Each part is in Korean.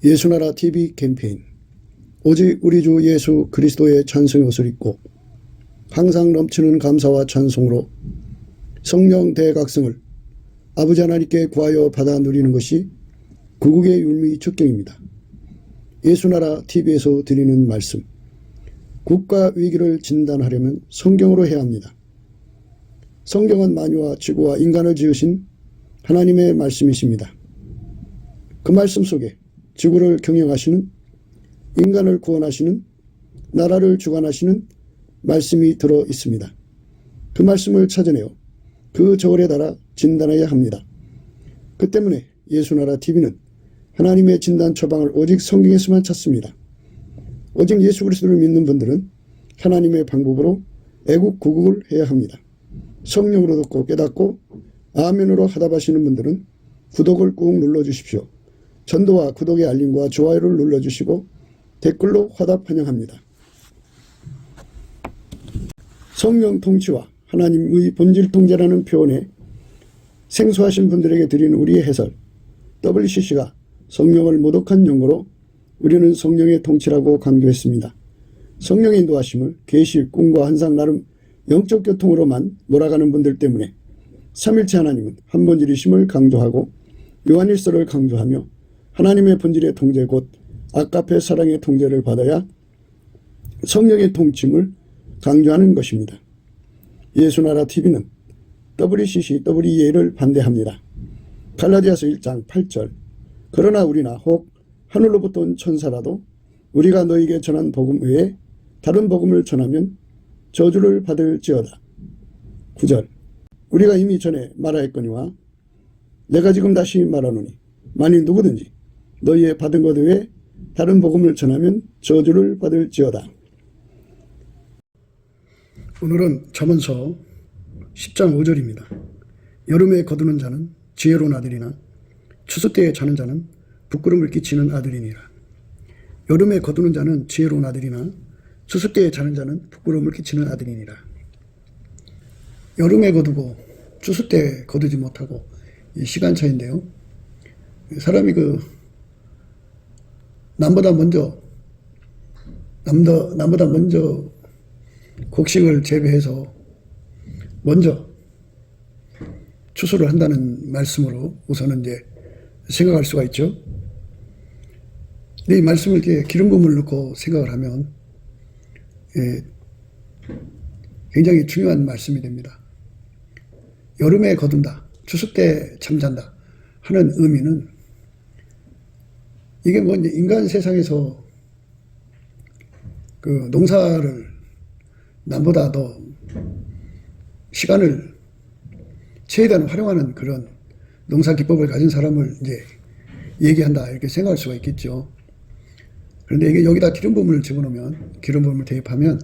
예수나라 TV 캠페인 오직 우리 주 예수 그리스도의 찬송의 옷을 입고 항상 넘치는 감사와 찬송으로 성령 대각성을 아버지 하나님께 구하여 받아 누리는 것이 구국의 율미 축경입니다. 예수나라 TV에서 드리는 말씀, 국가 위기를 진단하려면 성경으로 해야 합니다. 성경은 만유와 지구와 인간을 지으신 하나님의 말씀이십니다. 그 말씀 속에 지구를 경영하시는, 인간을 구원하시는, 나라를 주관하시는 말씀이 들어 있습니다. 그 말씀을 찾아내어 그 저울에 달아 진단해야 합니다. 그 때문에 예수나라 TV는 하나님의 진단 처방을 오직 성경에서만 찾습니다. 오직 예수 그리스도를 믿는 분들은 하나님의 방법으로 애국 구국을 해야 합니다. 성령으로 듣고 깨닫고 아멘으로 하답하시는 분들은 구독을 꾹 눌러주십시오. 전도와 구독의 알림과 좋아요를 눌러주시고 댓글로 화답 환영합니다. 성령 통치와 하나님의 본질 통제라는 표현에 생소하신 분들에게 드리는 우리의 해설, WCC가 성령을 모독한 용어로 우리는 성령의 통치라고 강조했습니다. 성령의 인도하심을 계시, 꿈과 환상 나름 영적 교통으로만 몰아가는 분들 때문에 삼일체 하나님은 한 본질이심을 강조하고 요한일서를 강조하며 하나님의 본질의 통제 곧 아가페 사랑의 통제를 받아야 성령의 통침을 강조하는 것입니다. 예수나라 TV는 WCC, WEA를 반대합니다. 갈라디아서 1장 8절 그러나 우리나 혹 하늘로부터 온 천사라도 우리가 너에게 전한 복음 외에 다른 복음을 전하면 저주를 받을지어다. 9절 우리가 이미 전에 말하였거니와 내가 지금 다시 말하노니 만일 누구든지 너희의 받은 것 외에 다른 복음을 전하면 저주를 받을지어다. 오늘은 잠언서 10장 5절입니다. 여름에 거두는 자는 지혜로운 아들이나 추수 때에 자는 자는 부끄러움을 끼치는 아들이니라. 여름에 거두는 자는 지혜로운 아들이나 추수 때에 자는 자는 부끄러움을 끼치는 아들이니라. 여름에 거두고 추수 때 거두지 못하고 이 시간 차인데요. 사람이 남보다 먼저 곡식을 재배해서 먼저 추수를 한다는 말씀으로 우선은 이제 생각할 수가 있죠. 근데 이 말씀을 이렇게 기름 부음을 넣고 생각을 하면 굉장히 중요한 말씀이 됩니다. 여름에 거둔다, 추수 때 잠잔다 하는 의미는 이게 뭐 이제 인간 세상에서 그 농사를 남보다 더 시간을 최대한 활용하는 그런 농사 기법을 가진 사람을 이제 얘기한다 이렇게 생각할 수가 있겠죠. 그런데 이게 여기다 기름 부음을 집어넣으면, 기름 부음을 대입하면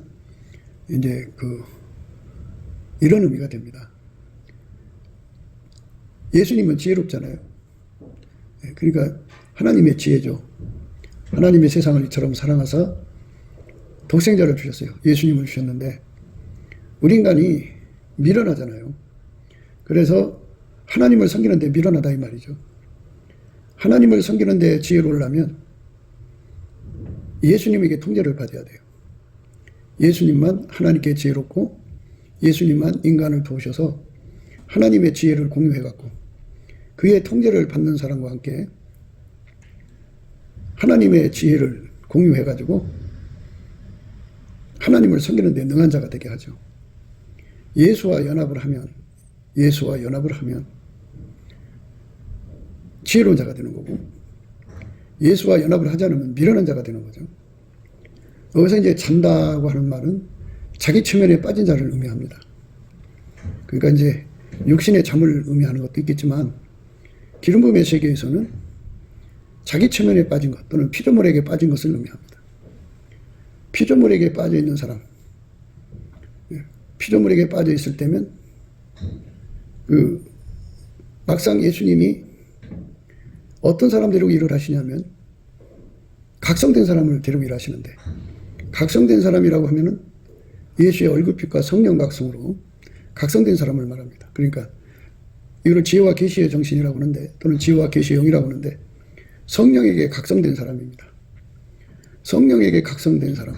이제 이런 의미가 됩니다. 예수님은 지혜롭잖아요. 그러니까 하나님의 지혜죠. 하나님의 세상을 이처럼 사랑하사 독생자를 주셨어요. 예수님을 주셨는데 우리 인간이 미련하잖아요. 그래서 하나님을 섬기는데 미련하다 이 말이죠. 하나님을 섬기는데 지혜로우려면 예수님에게 통제를 받아야 돼요. 예수님만 하나님께 지혜롭고 예수님만 인간을 도우셔서 하나님의 지혜를 공유해갖고 그의 통제를 받는 사람과 함께 하나님의 지혜를 공유해가지고 하나님을 섬기는 데 능한 자가 되게 하죠. 예수와 연합을 하면 지혜로운 자가 되는 거고 예수와 연합을 하지 않으면 미련한 자가 되는 거죠. 여기서 이제 잔다고 하는 말은 자기 체면에 빠진 자를 의미합니다. 그러니까 이제 육신의 잠을 의미하는 것도 있겠지만 기름 부음의 세계에서는 자기 체면에 빠진 것 또는 피조물에게 빠진 것을 의미합니다. 피조물에게 빠져 있는 사람, 피조물에게 빠져 있을 때면 막상 예수님이 어떤 사람 데리고 일을 하시냐면 각성된 사람을 데리고 일하시는데 각성된 사람이라고 하면은 예수의 얼굴빛과 성령 각성으로 각성된 사람을 말합니다. 그러니까 이걸 지혜와 계시의 정신이라고 하는데 또는 지혜와 계시의 영이라고 하는데 성령에게 각성된 사람입니다. 성령에게 각성된 사람.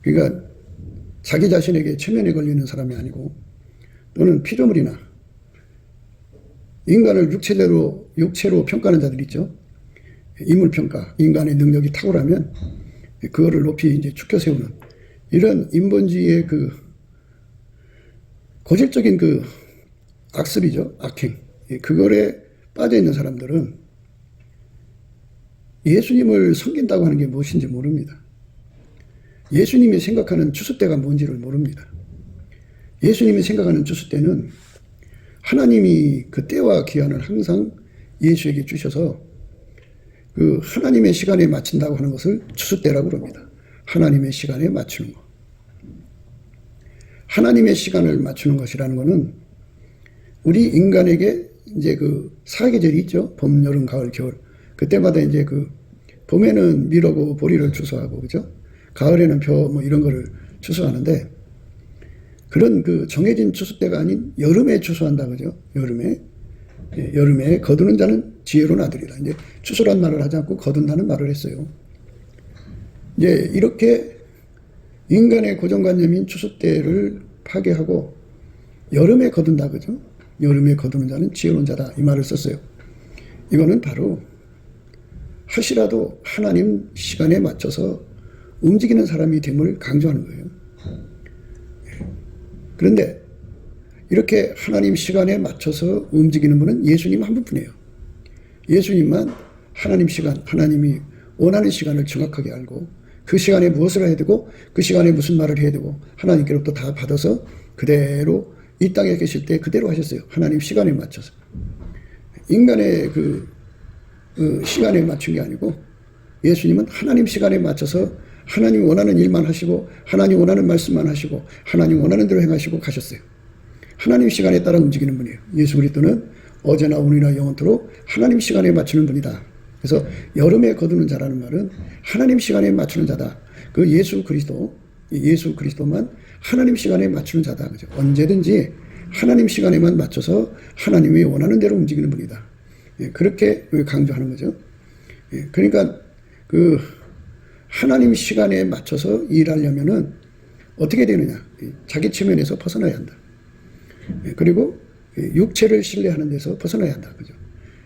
그러니까 자기 자신에게 체면에 걸리는 사람이 아니고, 또는 피조물이나 인간을 육체로 평가하는 자들 있죠. 인물평가, 인간의 능력이 탁월하면 그거를 높이 이제 축켜 세우는 이런 인본주의의 그 고질적인 그 악습이죠. 악행. 그거에 빠져 있는 사람들은 예수님을 섬긴다고 하는 게 무엇인지 모릅니다. 예수님이 생각하는 추수때가 뭔지를 모릅니다. 예수님이 생각하는 추수때는 하나님이 그 때와 기한을 항상 예수에게 주셔서 그 하나님의 시간에 맞춘다고 하는 것을 추수때라고 합니다. 하나님의 시간에 맞추는 것. 하나님의 시간을 맞추는 것이라는 것은 우리 인간에게 이제 그 사계절이 있죠. 봄, 여름, 가을, 겨울. 그때마다 이제 그 봄에는 밀하고 보리를 추수하고, 그죠? 가을에는 벼 뭐 이런 거를 추수하는데, 그런 그 정해진 추수 때가 아닌 여름에 추수한다, 그죠? 여름에. 예, 여름에 거두는 자는 지혜로운 아들이라. 이제 추수란 말을 하지 않고 거둔다는 말을 했어요. 이제 이렇게 인간의 고정관념인 추수 때를 파괴하고 여름에 거둔다, 그죠? 여름에 거두는 자는 지혜로운 자다. 이 말을 썼어요. 이거는 바로 하시라도 하나님 시간에 맞춰서 움직이는 사람이 됨을 강조하는 거예요. 그런데 이렇게 하나님 시간에 맞춰서 움직이는 분은 예수님 한 분뿐이에요. 예수님만 하나님 시간, 하나님이 원하는 시간을 정확하게 알고 그 시간에 무엇을 해야 되고 그 시간에 무슨 말을 해야 되고 하나님께로부터 다 받아서 그대로 이 땅에 계실 때 그대로 하셨어요. 하나님 시간에 맞춰서. 인간의 그 시간에 맞춘 게 아니고 예수님은 하나님 시간에 맞춰서 하나님 원하는 일만 하시고 하나님 원하는 말씀만 하시고 하나님 원하는 대로 행하시고 가셨어요. 하나님 시간에 따라 움직이는 분이에요. 예수 그리스도는 어제나 오늘이나 영원토록 하나님 시간에 맞추는 분이다. 그래서 여름에 거두는 자라는 말은 하나님 시간에 맞추는 자다. 그 예수 그리스도만 하나님 시간에 맞추는 자다. 그죠? 언제든지 하나님 시간에만 맞춰서 하나님이 원하는 대로 움직이는 분이다. 예, 그렇게 강조하는 거죠. 예, 그러니까 그 하나님 시간에 맞춰서 일하려면은 어떻게 되느냐? 자기 체면에서 벗어나야 한다. 예, 그리고 육체를 신뢰하는 데서 벗어나야 한다. 그죠?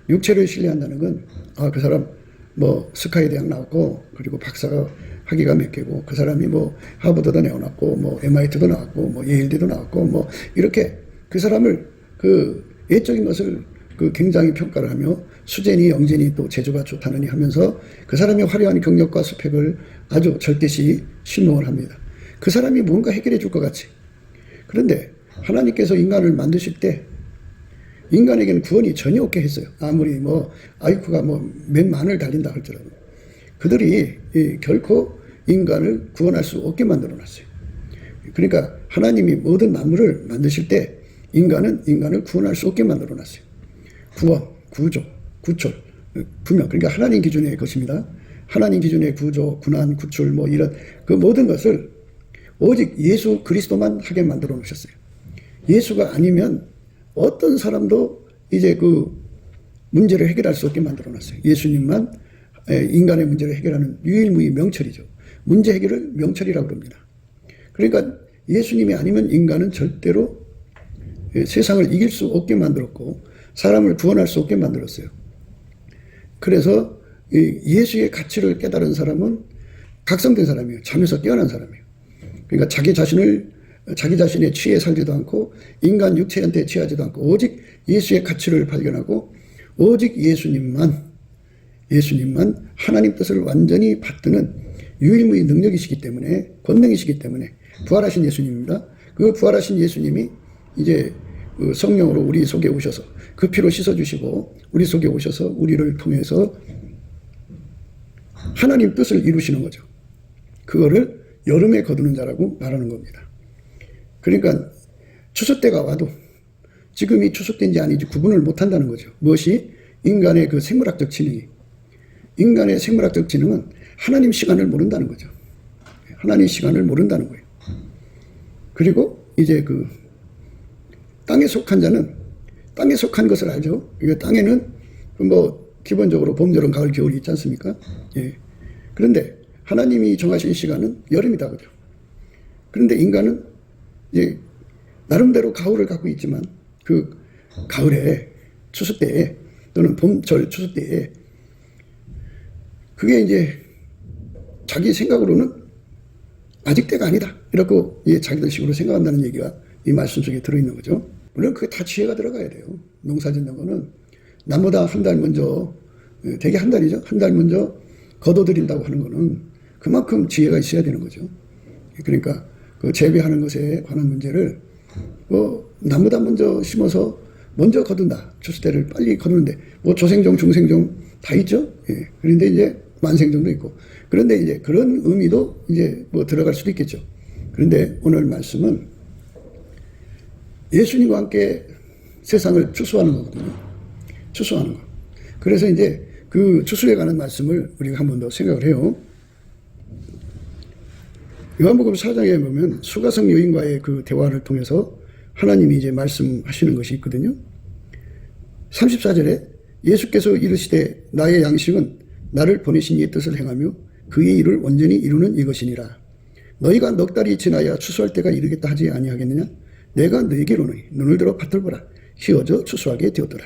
육체를 신뢰한다는 건, 그 사람 뭐 스카이 대학 나왔고, 그리고 박사가 학위가 몇 개고, 그 사람이 뭐 하버드도 나왔고, 뭐 MIT도 나왔고, 뭐 예일대도 나왔고, 뭐 이렇게 그 사람을 그 외적인 것을 그 굉장히 평가를 하며 수재니 영재니 또 재주가 좋다느니 하면서 그 사람의 화려한 경력과 스펙을 아주 절대시 신봉을 합니다. 그 사람이 뭔가 해결해 줄 것 같이. 그런데 하나님께서 인간을 만드실 때 인간에게는 구원이 전혀 없게 했어요. 아무리 뭐 IQ가 뭐 몇만을 달린다 할지라도 그들이 결코 인간을 구원할 수 없게 만들어 놨어요. 그러니까 하나님이 모든 만물을 만드실 때 인간을 구원할 수 없게 만들어 놨어요. 구원, 구조, 구출, 분명. 그러니까 하나님 기준의 것입니다. 하나님 기준의 구조, 군안, 구출 뭐 이런 그 모든 것을 오직 예수 그리스도만 하게 만들어 놓으셨어요. 예수가 아니면 어떤 사람도 이제 그 문제를 해결할 수 없게 만들어 놨어요. 예수님만 인간의 문제를 해결하는 유일무이 명철이죠. 문제 해결을 명철이라고 합니다. 그러니까 예수님이 아니면 인간은 절대로 세상을 이길 수 없게 만들었고 사람을 구원할 수 없게 만들었어요. 그래서 예수의 가치를 깨달은 사람은 각성된 사람이에요. 잠에서 깨어난 사람이에요. 그러니까 자기 자신의 취에 살지도 않고 인간 육체한테 취하지도 않고 오직 예수의 가치를 발견하고 오직 예수님만 하나님 뜻을 완전히 받드는 유일무이 능력이시기 때문에 권능이시기 때문에 부활하신 예수님입니다. 그 부활하신 예수님이 이제 그 성령으로 우리 속에 오셔서 그 피로 씻어주시고 우리 속에 오셔서 우리를 통해서 하나님 뜻을 이루시는 거죠. 그거를 여름에 거두는 자라고 말하는 겁니다. 그러니까 추수 때가 와도 지금이 추수 때인지 아닌지 구분을 못한다는 거죠. 무엇이? 인간의 그 생물학적 지능이. 인간의 생물학적 지능은 하나님 시간을 모른다는 거죠. 하나님 시간을 모른다는 거예요. 그리고 이제 그 땅에 속한 자는 땅에 속한 것을 알죠. 이거 땅에는 뭐 기본적으로 봄, 여름, 가을, 겨울이 있지 않습니까? 예. 그런데 하나님이 정하신 시간은 여름이다, 그죠? 그런데 인간은 이제 나름대로 가을을 갖고 있지만 그 가을에 추수 때에 또는 봄철 추수 때에 그게 이제 자기 생각으로는 아직 때가 아니다. 이렇게 자기들 식으로 생각한다는 얘기가 이 말씀 속에 들어있는 거죠. 물론 그게 다 지혜가 들어가야 돼요. 농사 짓는 거는 남보다 한 달 먼저, 되게 한 달이죠. 한 달 먼저 거둬들인다고 하는 거는 그만큼 지혜가 있어야 되는 거죠. 그러니까 그 재배하는 것에 관한 문제를 남보다 먼저 심어서 먼저 거둔다. 추수 때를 빨리 거두는데 뭐 조생종, 중생종 다 있죠. 예. 그런데 이제 만생종도 있고. 그런데 이제 그런 의미도 이제 뭐 들어갈 수도 있겠죠. 그런데 오늘 말씀은 예수님과 함께 세상을 추수하는 거거든요. 추수하는 거. 그래서 이제 그 추수에 관한 말씀을 우리가 한 번 더 생각을 해요. 요한복음 4장에 보면 수가성 여인과의 그 대화를 통해서 하나님이 이제 말씀하시는 것이 있거든요. 34절에 예수께서 이르시되 나의 양식은 나를 보내신 이의 뜻을 행하며 그의 일을 온전히 이루는 이것이니라. 너희가 넉 달이 지나야 추수할 때가 이르겠다 하지 아니하겠느냐? 내가 너희에게 이르노니 눈을 들어 밭을 보라. 휘어져 추수하게 되었더라.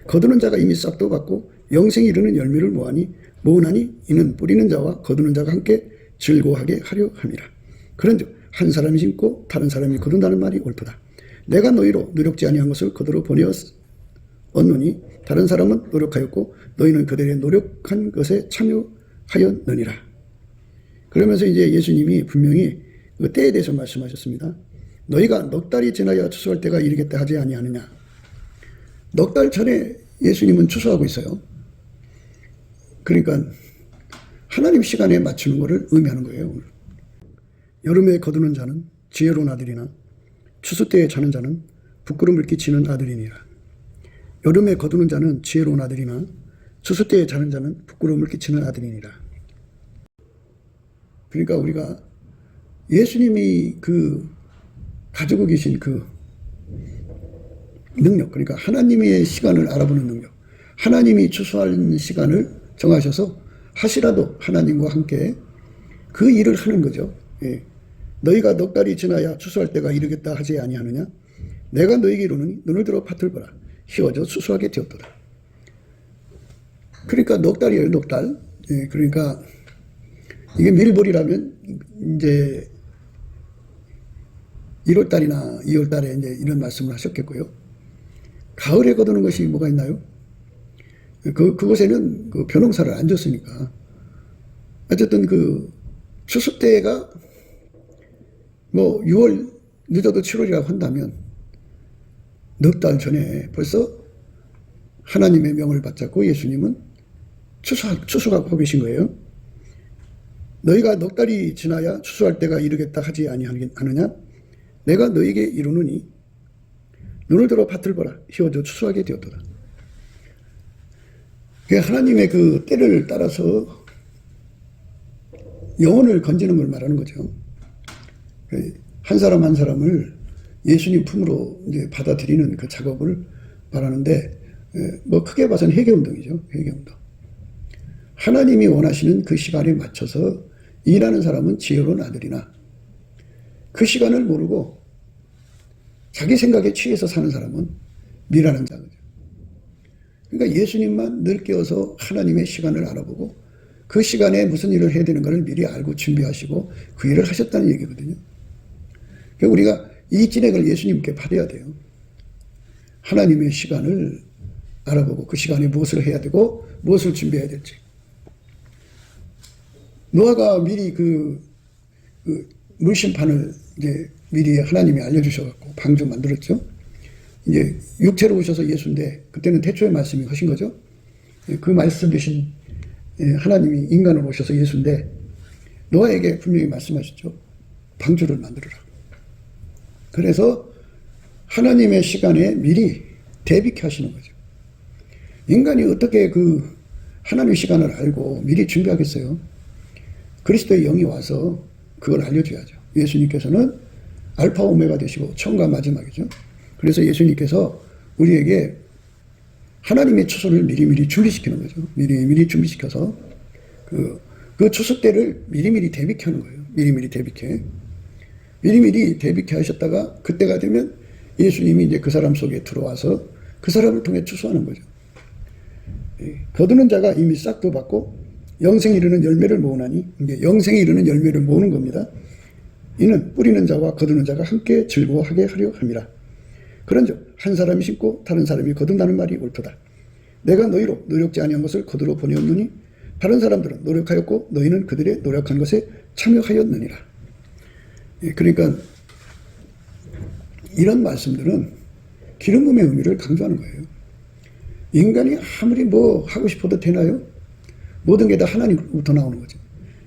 거두는 자가 이미 싹도 받고 영생이 이르는 열매를 모으나니 이는 뿌리는 자와 거두는 자가 함께 즐거워하게 하려 함이라. 그런즉 한 사람이 심고 다른 사람이 거둔다는 말이 옳도다. 내가 너희로 노력지 아니한 것을 그대로 보내었노니 다른 사람은 노력하였고 너희는 그들의 노력한 것에 참여하였느니라. 그러면서 이제 예수님이 분명히 그 때에 대해서 말씀하셨습니다. 너희가 넉 달이 지나야 추수할 때가 이르겠다 하지 아니하느냐. 넉 달 전에 예수님은 추수하고 있어요. 그러니까 하나님 시간에 맞추는 것을 의미하는 거예요. 오늘. 여름에 거두는 자는 지혜로운 아들이나 추수 때에 자는 자는 부끄러움을 끼치는 아들이니라. 여름에 거두는 자는 지혜로운 아들이나 추수 때에 자는 자는 부끄러움을 끼치는 아들이니라. 그러니까 우리가 예수님이 그 가지고 계신 그 능력, 그러니까 하나님의 시간을 알아보는 능력, 하나님이 추수하는 시간을 정하셔서 하시라도 하나님과 함께 그 일을 하는 거죠. 예. 너희가 넉 달이 지나야 추수할 때가 이르겠다 하지 아니하느냐? 내가 너희에게 이르노니 눈을 들어 밭을 보라. 휘어져 추수하게 되었도다. 그러니까 넉 달이에요, 넉 달. 예. 그러니까 이게 밀볼이라면 이제 1월 달이나 2월 달에 이제 이런 말씀을 하셨겠고요. 가을에 거두는 것이 뭐가 있나요? 그곳에는 그 벼농사를 안 줬으니까. 어쨌든 그 추수 때가 뭐 6월 늦어도 7월이라고 한다면 넉 달 전에 벌써 하나님의 명을 받잡고 예수님은 추수하고 계신 거예요. 너희가 넉 달이 지나야 추수할 때가 이르겠다 하지 아니하느냐? 내가 너희에게 이르노니 눈을 들어 밭을 보라. 휘어져 추수하게 되었도다. 하나님의 그 때를 따라서 영혼을 건지는 걸 말하는 거죠. 한 사람 한 사람을 예수님 품으로 이제 받아들이는 그 작업을 말하는데, 뭐 크게 봐서는 회개운동이죠. 회개운동. 하나님이 원하시는 그 시간에 맞춰서 일하는 사람은 지혜로운 아들이나 그 시간을 모르고 자기 생각에 취해서 사는 사람은 미련한 자거죠. 그러니까 예수님만 늘 깨어서 하나님의 시간을 알아보고 그 시간에 무슨 일을 해야 되는 것을 미리 알고 준비하시고 그 일을 하셨다는 얘기거든요. 그러니까 우리가 이 진액을 예수님께 받아야 돼요. 하나님의 시간을 알아보고 그 시간에 무엇을 해야 되고 무엇을 준비해야 될지. 노아가 미리 그 물심판을 이제 미리 하나님이 알려주셔갖고 방주 만들었죠. 이제 육체로 오셔서 예수인데 그때는 태초의 말씀이 하신 거죠. 그 말씀 대신 하나님이 인간으로 오셔서 예수인데 노아에게 분명히 말씀하셨죠. 방주를 만들어라. 그래서 하나님의 시간에 미리 대비케 하시는 거죠. 인간이 어떻게 그 하나님의 시간을 알고 미리 준비하겠어요? 그리스도의 영이 와서 그걸 알려줘야죠. 예수님께서는 알파 오메가 되시고 처음과 마지막이죠. 그래서 예수님께서 우리에게 하나님의 추수를 미리미리 준비시키는 거죠. 미리미리 준비시켜서 그 추수 때를 미리미리 대비케 하는 거예요. 미리미리 대비케 하셨다가 그때가 되면 예수님이 이제 그 사람 속에 들어와서 그 사람을 통해 추수하는 거죠. 거두는 자가 이미 싹도 받고 영생에 이르는 열매를 모으나니, 이제 영생에 이르는 열매를 모으는 겁니다. 이는 뿌리는 자와 거두는 자가 함께 즐거워하게 하려 함이라. 그런즉 한 사람이 심고 다른 사람이 거둔다는 말이 옳도다. 내가 너희로 노력지 아니한 것을 거두러 보내었느니 다른 사람들은 노력하였고 너희는 그들의 노력한 것에 참여하였느니라. 그러니까 이런 말씀들은 기름 부음의 의미를 강조하는 거예요. 인간이 아무리 뭐 하고 싶어도 되나요? 모든 게 다 하나님부터 나오는 거죠.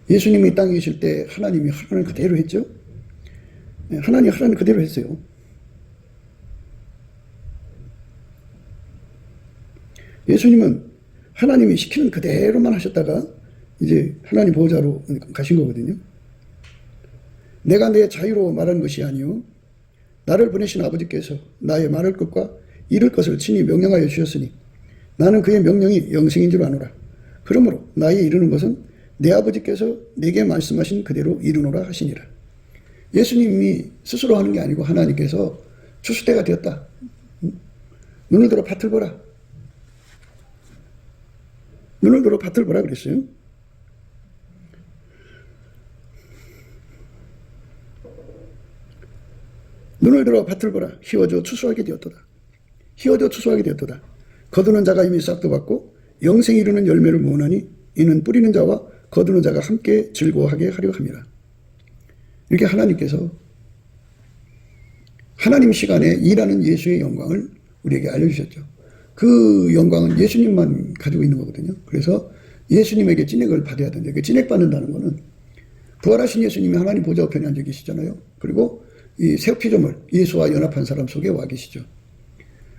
예수님이 이 땅에 계실 때 하나님이 하라는 그대로 했죠. 하나님이 하라는 그대로 했어요. 예수님은 하나님이 시키는 그대로만 하셨다가 이제 하나님 보호자로 가신 거거든요. 내가 내 자유로 말하는 것이 아니요 나를 보내신 아버지께서 나의 말할 것과 이룰 것을 친히 명령하여 주셨으니 나는 그의 명령이 영생인 줄 아노라. 그러므로 나의 이루는 것은 내 아버지께서 내게 말씀하신 그대로 이루노라 하시니라. 예수님이 스스로 하는 게 아니고 하나님께서 추수 때가 되었다. 눈을 들어 밭을 보라. 눈을 들어 밭을 보라 그랬어요. 눈을 들어 밭을 보라. 희워져 추수하게 되었도다. 희워져 추수하게 되었도다. 거두는 자가 이미 싹도 받고 영생에 이르는 열매를 모으나니 이는 뿌리는 자와 거두는 자가 함께 즐거워하게 하려 함이라. 이렇게 하나님께서 하나님 시간에 일하는 예수의 영광을 우리에게 알려주셨죠. 그 영광은 예수님만 가지고 있는 거거든요. 그래서 예수님에게 찐액을 받아야 되는데 그 찐액 받는다는 거는 부활하신 예수님이 하나님 보좌 우편에 앉아 계시잖아요. 그리고 이 새피조물 예수와 연합한 사람 속에 와 계시죠.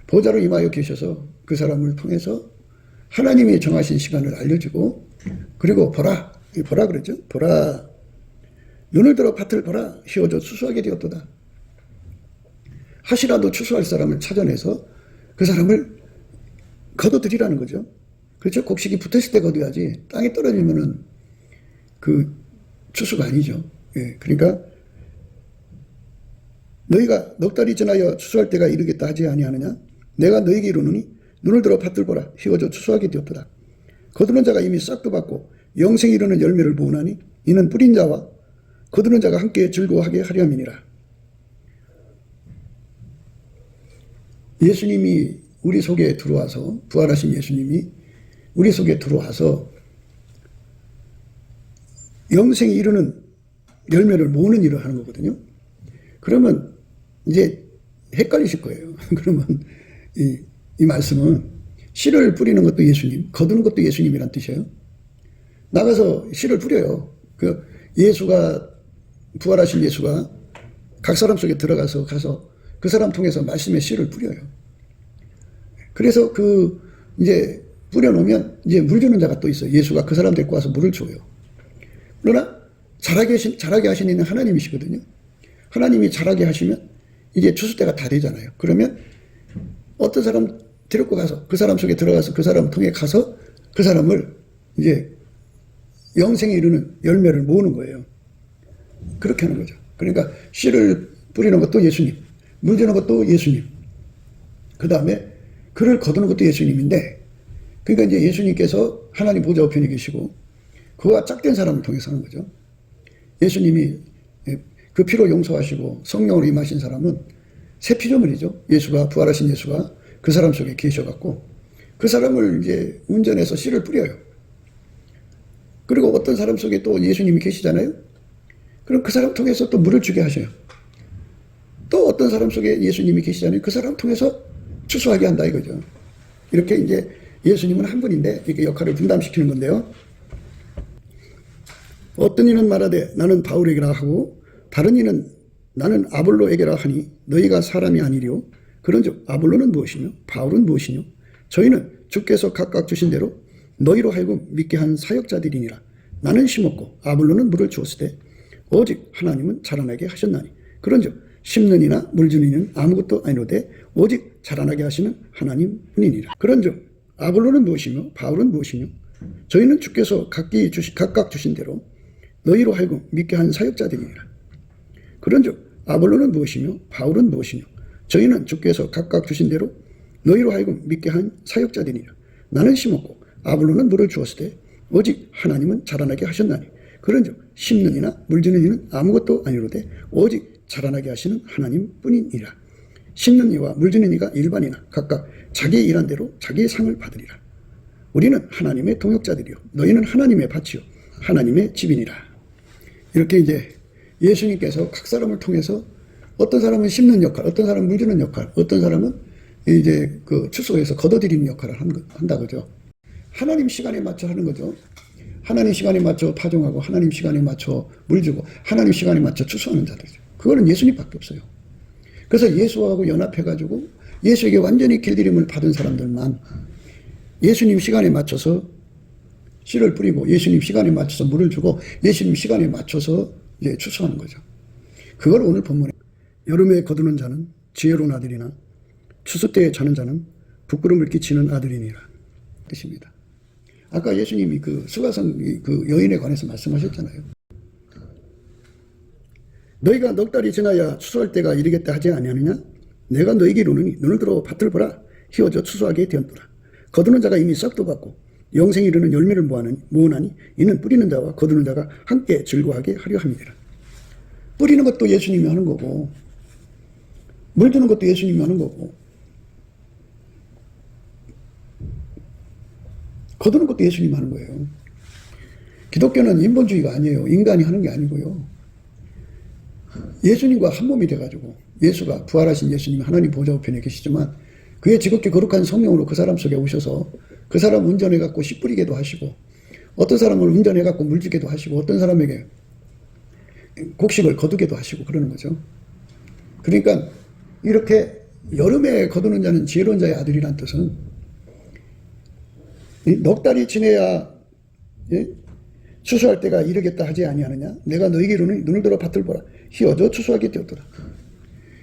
보좌로 임하여 계셔서 그 사람을 통해서 하나님이 정하신 시간을 알려주고 그리고 보라 그랬죠. 보라 눈을 들어 밭을 보라 희워져 추수하게 되었도다. 하시라도 추수할 사람을 찾아내서 그 사람을 거둬들이라는 거죠. 그렇죠. 곡식이 붙었을 때 거둬야지 땅에 떨어지면은 그 추수가 아니죠. 예, 그러니까 너희가 넉 달이 지나여 추수할 때가 이르겠다 하지 아니하느냐? 내가 너희에게 이르노니 눈을 들어 밭을 보라 희워져 추수하게 되었도다. 거두는 자가 이미 싹도 받고 영생에 이르는 열매를 모으나니 이는 뿌린 자와 거두는 자가 함께 즐거워하게 하려 함이니라. 예수님이 우리 속에 들어와서 부활하신 예수님이 우리 속에 들어와서 영생에 이르는 열매를 모으는 일을 하는 거거든요. 그러면 이제 헷갈리실 거예요. 그러면 이 말씀은 씨를 뿌리는 것도 예수님, 거두는 것도 예수님이란 뜻이에요. 나가서 씨를 뿌려요. 그 예수가 부활하신 예수가 각 사람 속에 들어가서 그 사람 통해서 말씀의 씨를 뿌려요. 그래서 이제 뿌려놓으면 이제 물 주는 자가 또 있어요. 예수가 그 사람 데리고 와서 물을 줘요. 그러나 자라게 하시는 이는 하나님이시거든요. 하나님이 자라게 하시면 이제 추수 때가 다 되잖아요. 그러면 어떤 사람 데리고 가서 그 사람 속에 들어가서 그 사람 통해 가서 그 사람을 이제 영생에 이르는 열매를 모으는 거예요. 그렇게 하는 거죠. 그러니까 씨를 뿌리는 것도 예수님, 물 주는 것도 예수님, 그 다음에 그를 거두는 것도 예수님인데, 그러니까 이제 예수님께서 하나님 보좌 우편에 계시고 그와 짝된 사람을 통해서 하는 거죠. 예수님이 그 피로 용서하시고 성령으로 임하신 사람은 새 피조물이죠. 예수가 부활하신 예수가 그 사람 속에 계셔갖고 그 사람을 이제 운전해서 씨를 뿌려요. 그리고 어떤 사람 속에 또 예수님이 계시잖아요. 그럼 그 사람 통해서 또 물을 주게 하셔요. 또 어떤 사람 속에 예수님이 계시잖아요. 그 사람 통해서 추수하게 한다 이거죠. 이렇게 이제 예수님은 한 분인데 이렇게 역할을 분담시키는 건데요. 어떤 이는 말하되 나는 바울에게라 하고 다른 이는 나는 아볼로에게라 하니 너희가 사람이 아니리요. 그런즉 아볼로는 무엇이뇨? 바울은 무엇이뇨? 저희는 주께서 각각 주신 대로 너희로 하여금 믿게 한 사역자들이니라. 나는 심었고 아볼로는 물을 주었으되 오직 하나님은 자라나게 하셨나니 그런즉 심는 이나 물 주는 이는 아무것도 아니로되 오직 자라나게 하시는 하나님 뿐이니라. 그런즉 아볼로는 무엇이며 바울은 무엇이며 저희는 주께서 각각 주신 대로 너희로 하여금 믿게 한 사역자들이니라. 그런즉 아볼로는 무엇이며 바울은 무엇이며 저희는 주께서 각각 주신 대로 너희로 하여금 믿게 한 사역자들이니라. 나는 심었고 아볼로는 물을 주었을 때 오직 하나님은 자라나게 하셨나니 그런즉 심는 이나 물주는 이는 아무것도 아니로되 오직 자라나게 하시는 하나님 뿐이니라. 심는 이와 물주는 이가 일반이나 각각 자기의 일한 대로 자기의 상을 받으리라. 우리는 하나님의 동역자들이요 너희는 하나님의 밭이요 하나님의 집이니라. 이렇게 이제 예수님께서 각 사람을 통해서 어떤 사람은 심는 역할, 어떤 사람은 물주는 역할, 어떤 사람은 이제 그 추수해서 걷어들이는 역할을 한다고죠. 하나님 시간에 맞춰 하는 거죠. 하나님 시간에 맞춰 파종하고 하나님 시간에 맞춰 물주고 하나님 시간에 맞춰 추수하는 자들이죠. 그거는 예수님밖에 없어요. 그래서 예수하고 연합해가지고 예수에게 완전히 길들임을 받은 사람들만 예수님 시간에 맞춰서 씨를 뿌리고 예수님 시간에 맞춰서 물을 주고 예수님 시간에 맞춰서 이제 추수하는 거죠. 그걸 오늘 본문에 여름에 거두는 자는 지혜로운 아들이나 추수 때에 자는 자는 부끄러움을 끼치는 아들이니라 뜻입니다. 아까 예수님이 그 수가성 그 여인에 관해서 말씀하셨잖아요. 너희가 넉 달이 지나야 추수할 때가 이르겠다 하지 아니하느냐? 내가 너희에게 이르노니 눈을 들어 밭을 보라. 희어져 추수하게 되었노라. 거두는 자가 이미 싹도 받고 영생이 이르는 열매를 모으나니 이는 뿌리는 자와 거두는 자가 함께 즐거워하게 하려 함이니라. 뿌리는 것도 예수님이 하는 거고 물 주는 것도 예수님이 하는 거고 거두는 것도 예수님이 하는 거예요. 기독교는 인본주의가 아니에요. 인간이 하는 게 아니고요. 예수님과 한 몸이 돼가지고 예수가 부활하신 예수님이 하나님 보좌 우편에 계시지만 그의 지극히 거룩한 성령으로 그 사람 속에 오셔서 그 사람 운전해갖고 씨 뿌리게도 하시고 어떤 사람을 운전해갖고 물 주게도 하시고 어떤 사람에게 곡식을 거두게도 하시고 그러는 거죠. 그러니까 이렇게 여름에 거두는 자는 지혜로운 자의 아들이란 뜻은 넉 달이 지내야 추수할 때가 이르겠다 하지 아니하느냐? 내가 너에게 이르노니 눈을 들어 밭을 보라. 희어져 추수하게 되었더라.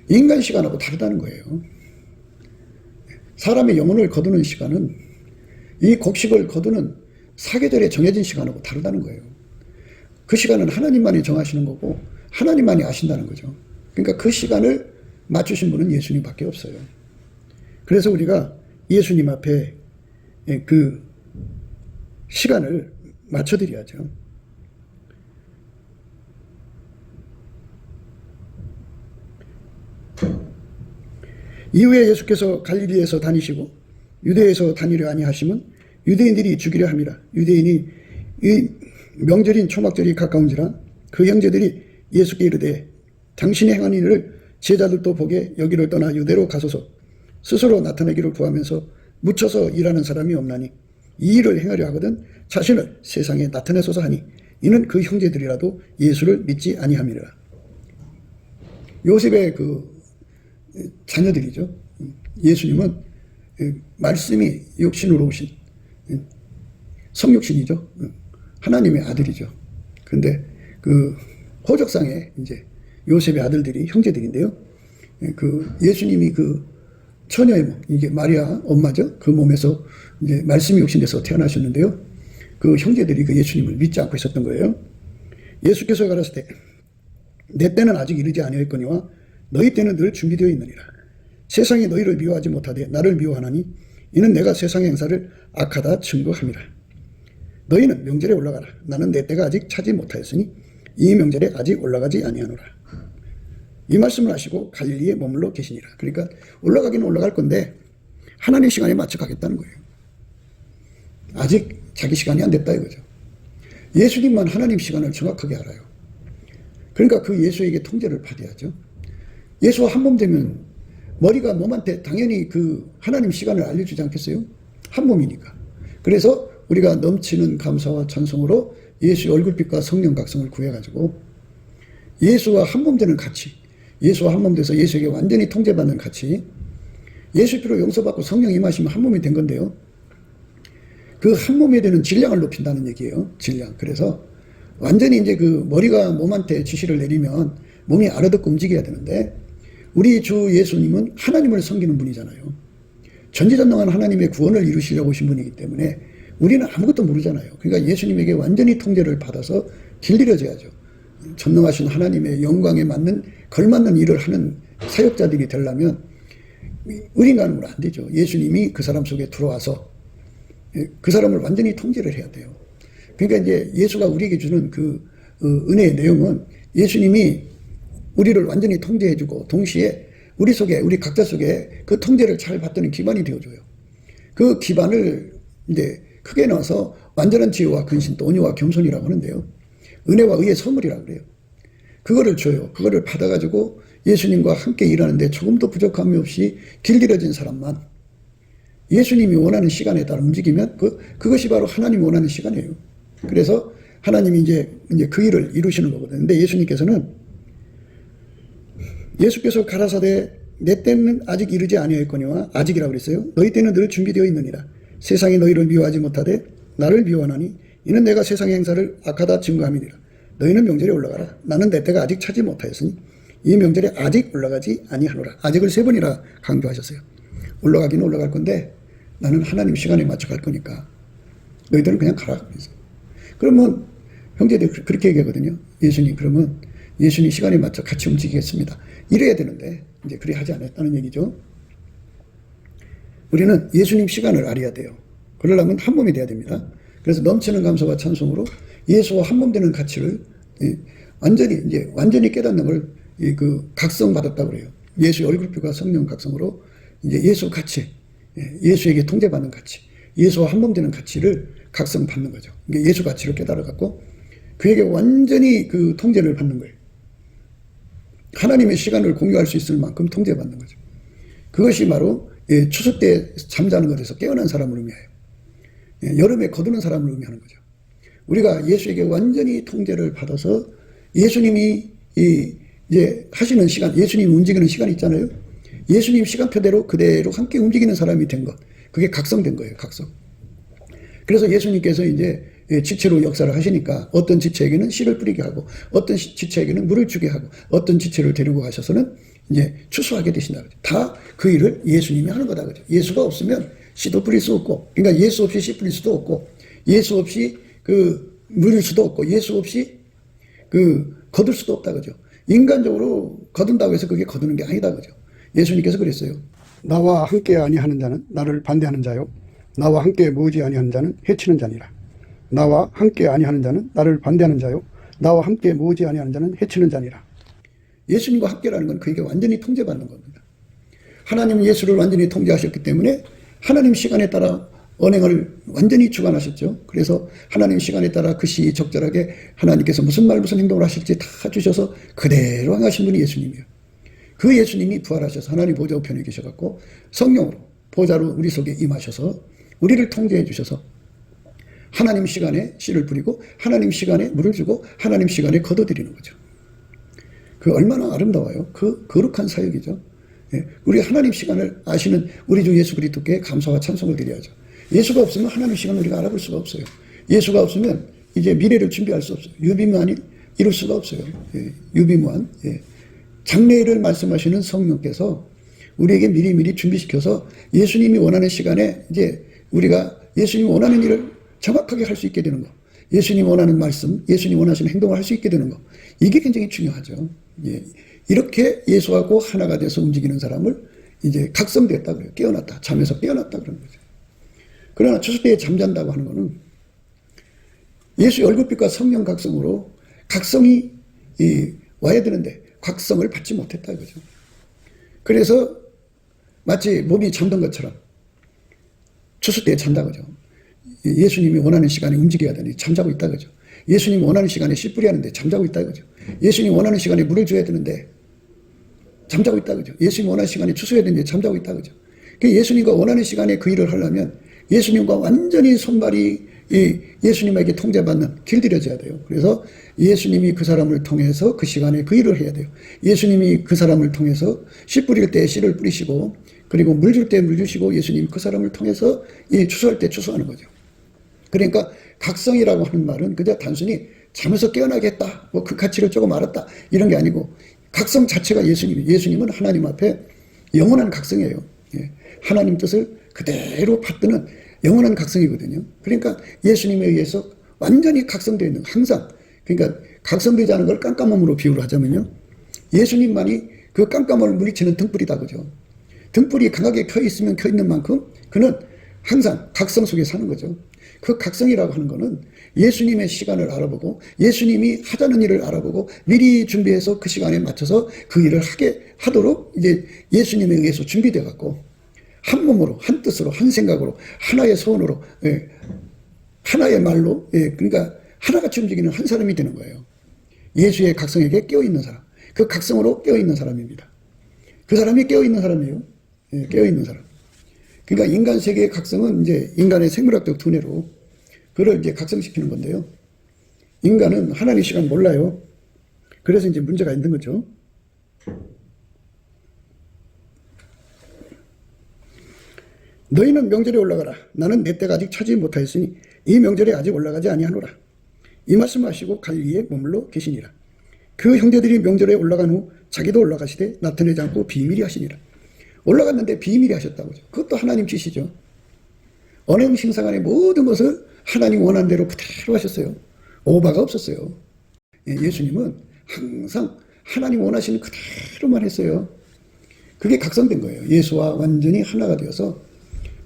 인간 시간하고 다르다는 거예요. 사람의 영혼을 거두는 시간은 이 곡식을 거두는 사계절에 정해진 시간하고 다르다는 거예요. 그 시간은 하나님만이 정하시는 거고 하나님만이 아신다는 거죠. 그러니까 그 시간을 맞추신 분은 예수님밖에 없어요. 그래서 우리가 예수님 앞에 그 시간을 맞춰드려야죠. 이후에 예수께서 갈릴리에서 다니시고 유대에서 다니려 아니하심은 유대인들이 죽이려 함이라. 유대인이 이 명절인 초막절이 가까운지라 그 형제들이 예수께 이르되 당신이 행한 일을 제자들도 보게 여기를 떠나 유대로 가소서. 스스로 나타내기를 구하면서 묻혀서 일하는 사람이 없나니 이 일을 행하려 하거든 자신을 세상에 나타내소서 하니 이는 그 형제들이라도 예수를 믿지 아니함이라. 요셉의 그 자녀들이죠. 예수님은 말씀이 육신으로 오신 성육신이죠. 하나님의 아들이죠. 그런데 그 호적상에 이제 요셉의 아들들이 형제들인데요. 그 예수님이 그 처녀의 몸, 이게 마리아 엄마죠. 그 몸에서 이제 말씀이 육신돼서 태어나셨는데요. 그 형제들이 그 예수님을 믿지 않고 있었던 거예요. 예수께서 가라사대 때 내 때는 아직 이르지 아니하였거니와 너희 때는 늘 준비되어 있느니라. 세상이 너희를 미워하지 못하되 나를 미워하나니 이는 내가 세상의 행사를 악하다 증거함이라. 너희는 명절에 올라가라. 나는 내 때가 아직 차지 못하였으니 이 명절에 아직 올라가지 아니하노라. 이 말씀을 하시고 갈릴리에 머물러 계시니라. 그러니까 올라가기는 올라갈 건데 하나님 시간에 맞춰 가겠다는 거예요. 아직 자기 시간이 안 됐다 이거죠. 예수님만 하나님 시간을 정확하게 알아요. 그러니까 그 예수에게 통제를 받아야죠. 예수와 한 몸 되면 머리가 몸한테 당연히 그 하나님 시간을 알려주지 않겠어요? 한 몸이니까. 그래서 우리가 넘치는 감사와 찬송으로 예수의 얼굴빛과 성령 각성을 구해가지고 예수와 한 몸 되는 가치, 예수와 한 몸 돼서 예수에게 완전히 통제받는 가치, 예수 피로 용서받고 성령 임하시면 한 몸이 된 건데요. 그 한 몸이 되는 질량을 높인다는 얘기예요. 질량. 그래서 완전히 이제 그 머리가 몸한테 지시를 내리면 몸이 알아듣고 움직여야 되는데 우리 주 예수님은 하나님을 섬기는 분이잖아요. 전지전능한 하나님의 구원을 이루시려고 오신 분이기 때문에 우리는 아무것도 모르잖아요. 그러니까 예수님에게 완전히 통제를 받아서 길들여져야죠. 전능하신 하나님의 영광에 맞는 걸맞는 일을 하는 사역자들이 되려면 의인간으로 안 되죠. 예수님이 그 사람 속에 들어와서 그 사람을 완전히 통제를 해야 돼요. 그러니까 이제 예수가 우리에게 주는 그 은혜의 내용은 예수님이 우리를 완전히 통제해주고 동시에 우리 속에, 우리 각자 속에 그 통제를 잘 받드는 기반이 되어줘요. 그 기반을 이제 크게 나와서 완전한 지혜와 근신 또 온유와 겸손이라고 하는데요. 은혜와 의의 선물이라고 그래요. 그거를 줘요. 그거를 받아가지고 예수님과 함께 일하는데 조금도 부족함이 없이 길들여진 사람만 예수님이 원하는 시간에 따라 움직이면 그것이 바로 하나님이 원하는 시간이에요. 그래서 하나님이 이제 그 일을 이루시는 거거든요. 근데 예수께서 가라사대 내 때는 아직 이르지 아니하였거니와 아직이라고 그랬어요. 너희 때는 늘 준비되어 있느니라. 세상이 너희를 미워하지 못하되 나를 미워하나니 이는 내가 세상의 행사를 악하다 증거함이니라. 너희는 명절에 올라가라. 나는 내 때가 아직 차지 못하였으니 이 명절에 아직 올라가지 아니하노라. 아직을 3번이나 강조하셨어요. 올라가기는 올라갈 건데 나는 하나님 시간에 맞춰 갈 거니까 너희들은 그냥 가라. 그래서. 그러면 형제들 그렇게 얘기하거든요. 그러면 예수님 시간에 맞춰 같이 움직이겠습니다. 이래야 되는데 이제 그래 하지 않았다는 얘기죠. 우리는 예수님 시간을 알아야 돼요. 그러려면 한 몸이 돼야 됩니다. 그래서 넘치는 감사와 찬송으로 예수와 한 몸 되는 가치를 완전히 깨닫는 걸 각성받았다고 그래요. 예수의 얼굴빛과 성령 각성으로 이제 예수 가치, 예수에게 통제받는 가치, 예수와 한 몸 되는 가치를 각성받는 거죠. 그러니까 예수 가치를 깨달아갖고 그에게 완전히 그 통제를 받는 거예요. 하나님의 시간을 공유할 수 있을 만큼 통제받는 거죠. 그것이 바로 추수 때 잠자는 것에서 깨어난 사람을 의미해요. 여름에 거두는 사람을 의미하는 거죠. 우리가 예수에게 완전히 통제를 받아서 예수님이 이제 하시는 시간, 예수님이 움직이는 시간이 있잖아요. 예수님 시간표대로 그대로 함께 움직이는 사람이 된 것. 그게 각성된 거예요, 각성. 그래서 예수님께서 이제 지체로 역사를 하시니까 어떤 지체에게는 씨를 뿌리게 하고 어떤 지체에게는 물을 주게 하고 어떤 지체를 데리고 가셔서는 이제 추수하게 되신다. 다 그 일을 예수님이 하는 거다. 그죠? 예수가 없으면 씨도 뿌릴 수 없고, 그러니까 예수 없이 씨 뿌릴 수도 없고, 예수 없이 물릴 수도 없고, 예수 없이 거둘 수도 없다. 그죠? 인간적으로 거둔다고 해서 그게 거두는 게 아니다. 그죠? 예수님께서 그랬어요. 나와 함께 아니하는 자는 나를 반대하는 자요. 나와 함께 모으지 아니하는 자는 해치는 자니라. 나와 함께 아니하는 자는 나를 반대하는 자요. 나와 함께 모으지 아니하는 자는 해치는 자니라. 예수님과 함께라는 건 그에게 완전히 통제받는 겁니다. 하나님은 예수를 완전히 통제하셨기 때문에 하나님 시간에 따라 언행을 완전히 주관하셨죠. 그래서 하나님 시간에 따라 그 시 적절하게 하나님께서 무슨 말 무슨 행동을 하실지 다 주셔서 그대로 행하신 분이 예수님이에요. 그 예수님이 부활하셔서 하나님 보좌 우편에 계셔갖고 성령으로 보좌로 우리 속에 임하셔서 우리를 통제해 주셔서 하나님 시간에 씨를 뿌리고 하나님 시간에 물을 주고 하나님 시간에 거둬들이는 거죠. 그 얼마나 아름다워요. 그 거룩한 사역이죠. 우리 하나님 시간을 아시는 우리 주 예수 그리스도께 감사와 찬송을 드려야죠. 예수가 없으면 하나님 시간을 우리가 알아볼 수가 없어요. 예수가 없으면 이제 미래를 준비할 수 없어요. 유비무환이 이룰 수가 없어요. 유비무환. 장래를 말씀하시는 성령께서 우리에게 미리미리 준비시켜서 예수님이 원하는 시간에 이제 우리가 예수님이 원하는 일을 정확하게 할 수 있게 되는 거. 예수님 원하는 말씀, 예수님 원하시는 행동을 할 수 있게 되는 거. 이게 굉장히 중요하죠. 이렇게 예수하고 하나가 돼서 움직이는 사람을 이제 각성됐다 그래요. 깨어났다. 잠에서 깨어났다 그러는 거죠. 그러나 추수 때에 잠잔다고 하는 거는 예수의 얼굴빛과 성령 각성으로 각성이 와야 되는데 각성을 받지 못했다 이거죠. 그래서 마치 몸이 잠든 것처럼 추수 때에 잔다 그죠. 예수님이 원하는 시간에 움직여야 되는데 잠자고 있다 그죠. 예수님이 원하는 시간에 씨 뿌려야 하는데 잠자고 있다 그죠. 예수님이 원하는 시간에 물을 줘야 되는데 잠자고 있다 그죠. 예수님이 원하는 시간에 추수해야 되는데 잠자고 있다 그죠. 예수님과 원하는 시간에 그 일을 하려면 예수님과 완전히 손발이 예수님에게 통제받는 길들여져야 돼요. 그래서 예수님이 그 사람을 통해서 그 시간에 그 일을 해야 돼요. 예수님이 그 사람을 통해서 씨 뿌릴 때 씨를 뿌리시고 그리고 물 줄 때 물 주시고 예수님이 그 사람을 통해서 추수할 때 추수하는 거죠. 그러니까 각성이라고 하는 말은 그냥 단순히 잠에서 깨어나겠다, 뭐 그 가치를 조금 알았다 이런 게 아니고 각성 자체가 예수님은 하나님 앞에 영원한 각성이에요. 하나님 뜻을 그대로 받드는 영원한 각성이거든요. 그러니까 예수님에 의해서 완전히 각성되어 있는, 항상. 그러니까 각성되지 않은 걸 깜깜함으로 비유를 하자면요, 예수님만이 그 깜깜함을 물리치는 등불이다, 그죠? 등불이 강하게 켜 있으면 켜 있는 만큼 그는 항상 각성 속에 사는 거죠. 그 각성이라고 하는 거는 예수님의 시간을 알아보고 예수님이 하자는 일을 알아보고 미리 준비해서 그 시간에 맞춰서 그 일을 하도록 이제 예수님에 의해서 준비되어 갖고 한 몸으로, 한 뜻으로, 한 생각으로, 하나의 소원으로, 하나의 말로, 그러니까 하나같이 움직이는 한 사람이 되는 거예요. 예수의 각성에게 깨어있는 사람, 그 각성으로 깨어있는 사람입니다. 그 사람이 깨어있는 사람이에요. 깨어있는 사람. 그러니까 인간 세계의 각성은 이제 인간의 생물학적 두뇌로 그걸 이제 각성시키는 건데요. 인간은 하나님 시간 몰라요. 그래서 이제 문제가 있는 거죠. 너희는 명절에 올라가라. 나는 내 때가 아직 차지 못하였으니 이 명절에 아직 올라가지 아니하노라. 이 말씀하시고 갈릴리에 머물러 계시니라. 그 형제들이 명절에 올라간 후 자기도 올라가시되 나타내지 않고 비밀히 하시니라. 올라갔는데 비밀히 하셨다고. 그것도 하나님 지시죠. 언행심상안의 모든 것을 하나님 원한 대로 그대로 하셨어요. 오바가 없었어요. 예수님은 항상 하나님 원하시는 그대로만 했어요. 그게 각성된 거예요. 예수와 완전히 하나가 되어서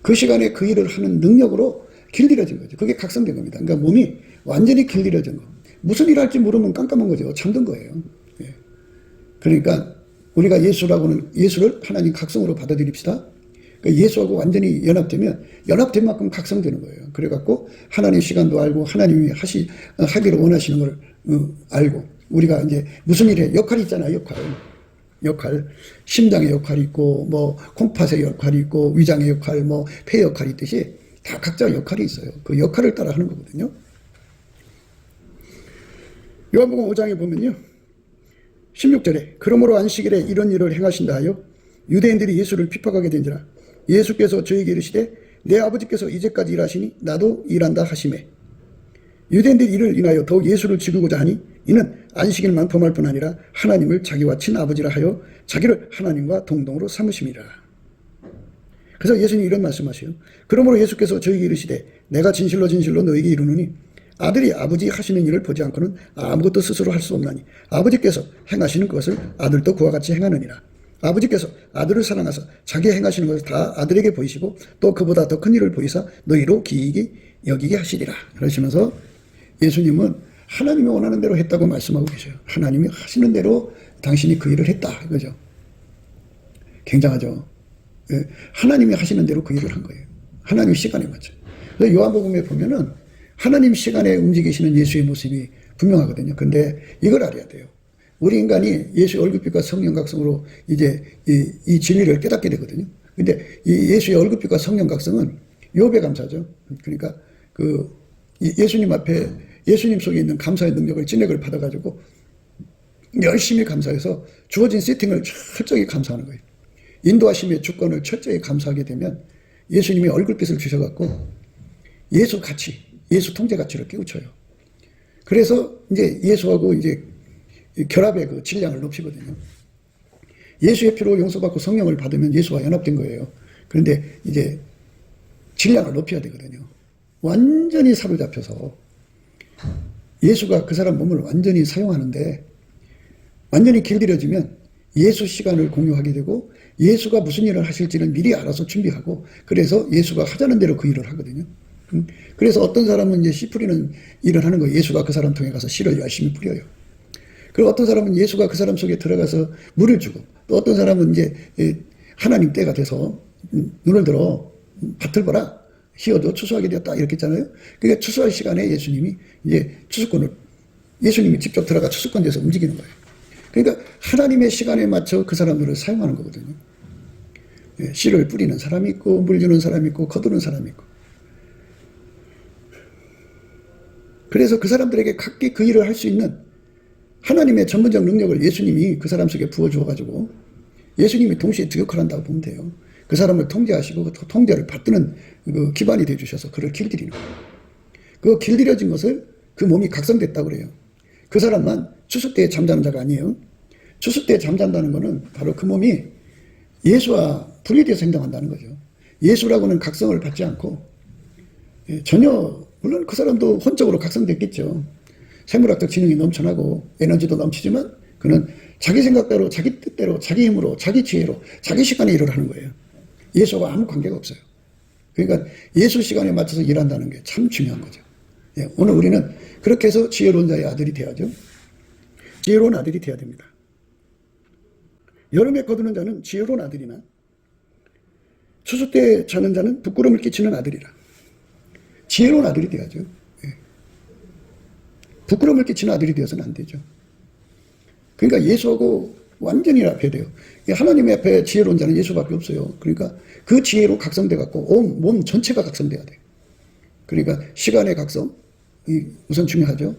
그 시간에 그 일을 하는 능력으로 길들여진 거죠. 그게 각성된 겁니다. 그러니까 몸이 완전히 길들여진 거. 무슨 일 할지 모르면 깜깜한 거죠. 잠든 거예요. 그러니까 우리가 예수를 하나님 각성으로 받아들입시다. 그러니까 예수하고 완전히 연합되면 연합된 만큼 각성되는 거예요. 그래갖고 하나님 시간도 알고 하나님이 하기를 원하시는 걸 알고 우리가 이제 무슨 일에 역할이 있잖아요. 역할. 심장의 역할이 있고 뭐 콩팥의 역할이 있고 위장의 역할, 뭐 폐 역할이 있듯이 다 각자 역할이 있어요. 그 역할을 따라 하는 거거든요. 요한복음 5장에 보면요, 16절에 그러므로 안식일에 이런 일을 행하신다 하여 유대인들이 예수를 핍박하게 된지라. 예수께서 저에게 이르시되 내 아버지께서 이제까지 일하시니 나도 일한다 하시매. 유대인들이 이를 인하여 더욱 예수를 죽이고자 하니 이는 안식일만 범할 뿐 아니라 하나님을 자기와 친아버지라 하여 자기를 하나님과 동등으로 삼으심이라. 그래서 예수님이 이런 말씀하세요. 그러므로 예수께서 저에게 이르시되 내가 진실로 진실로 너에게 이르노니 아들이 아버지 하시는 일을 보지 않고는 아무것도 스스로 할 수 없나니 아버지께서 행하시는 것을 아들도 그와 같이 행하느니라. 아버지께서 아들을 사랑하사 자기 행하시는 것을 다 아들에게 보이시고 또 그보다 더 큰 일을 보이사 너희로 기이게 여기게 하시리라. 그러시면서 예수님은 하나님이 원하는 대로 했다고 말씀하고 계셔요. 하나님이 하시는 대로 당신이 그 일을 했다 이거죠. 굉장하죠. 하나님이 하시는 대로 그 일을 한 거예요. 하나님 시간에 맞춰. 그래서 요한복음에 보면은 하나님 시간에 움직이시는 예수의 모습이 분명하거든요. 근데 이걸 알아야 돼요. 우리 인간이 예수의 얼굴빛과 성령 각성으로 이제 이 진리를 깨닫게 되거든요. 근데 이 예수의 얼굴빛과 성령 각성은 욥의 감사죠. 그러니까 그 예수님 앞에 예수님 속에 있는 감사의 능력을 진액을 받아가지고 열심히 감사해서 주어진 세팅을 철저히 감사하는 거예요. 인도하심의 주권을 철저히 감사하게 되면 예수님이 얼굴빛을 주셔갖고 예수 가치, 예수 통제 가치를 깨우쳐요. 그래서 이제 예수하고 이제 결합의 그 질량을 높이거든요. 예수의 피로 용서받고 성령을 받으면 예수와 연합된 거예요. 그런데 이제 질량을 높여야 되거든요. 완전히 사로잡혀서 예수가 그 사람 몸을 완전히 사용하는데 완전히 길들여지면 예수 시간을 공유하게 되고 예수가 무슨 일을 하실지를 미리 알아서 준비하고 그래서 예수가 하자는 대로 그 일을 하거든요. 그래서 어떤 사람은 이제 씨 뿌리는 일을 하는 거예요. 예수가 그 사람 통해 가서 씨를 열심히 뿌려요. 그리고 어떤 사람은 예수가 그 사람 속에 들어가서 물을 주고 또 어떤 사람은 이제 하나님 때가 돼서 눈을 들어 밭을 보라 희어도 추수하게 되었다 이렇게 했잖아요. 그러니까 추수할 시간에 예수님이 이제 예수님이 직접 들어가 추수권에서 움직이는 거예요. 그러니까 하나님의 시간에 맞춰 그 사람들을 사용하는 거거든요. 씨를 뿌리는 사람이 있고 물 주는 사람이 있고 거두는 사람이 있고. 그래서 그 사람들에게 각기 그 일을 할 수 있는 하나님의 전문적 능력을 예수님이 그 사람 속에 부어주어가지고 예수님이 동시에 두 역할을 한다고 보면 돼요. 그 사람을 통제하시고 그 통제를 받드는 그 기반이 되어주셔서 그를 길들이는 거예요. 그 길들여진 것을 그 몸이 각성됐다고 그래요. 그 사람만 추수 때에 잠자는 자가 아니에요. 추수 때에 잠잔다는 것은 바로 그 몸이 예수와 분리돼서 행동한다는 거죠. 예수라고는 각성을 받지 않고 전혀, 물론 그 사람도 혼적으로 각성됐겠죠. 생물학적 지능이 넘쳐나고 에너지도 넘치지만 그는 자기 생각대로, 자기 뜻대로, 자기 힘으로, 자기 지혜로, 자기 시간에 일을 하는 거예요. 예수와 아무 관계가 없어요. 그러니까 예수 시간에 맞춰서 일한다는 게 참 중요한 거죠. 오늘 우리는 그렇게 해서 지혜로운 자의 아들이 돼야죠. 지혜로운 아들이 돼야 됩니다. 여름에 거두는 자는 지혜로운 아들이나 추수 때 자는 자는 부끄러움을 끼치는 아들이라. 지혜로운 아들이 돼야죠. 부끄러움을 끼치는 아들이 되어서는 안 되죠. 그러니까 예수하고 완전히 합해야 돼요. 하나님 앞에 지혜로운 자는 예수밖에 없어요. 그러니까 그 지혜로 각성돼 갖고 온 몸 전체가 각성돼야 돼요. 그러니까 시간의 각성, 우선 중요하죠.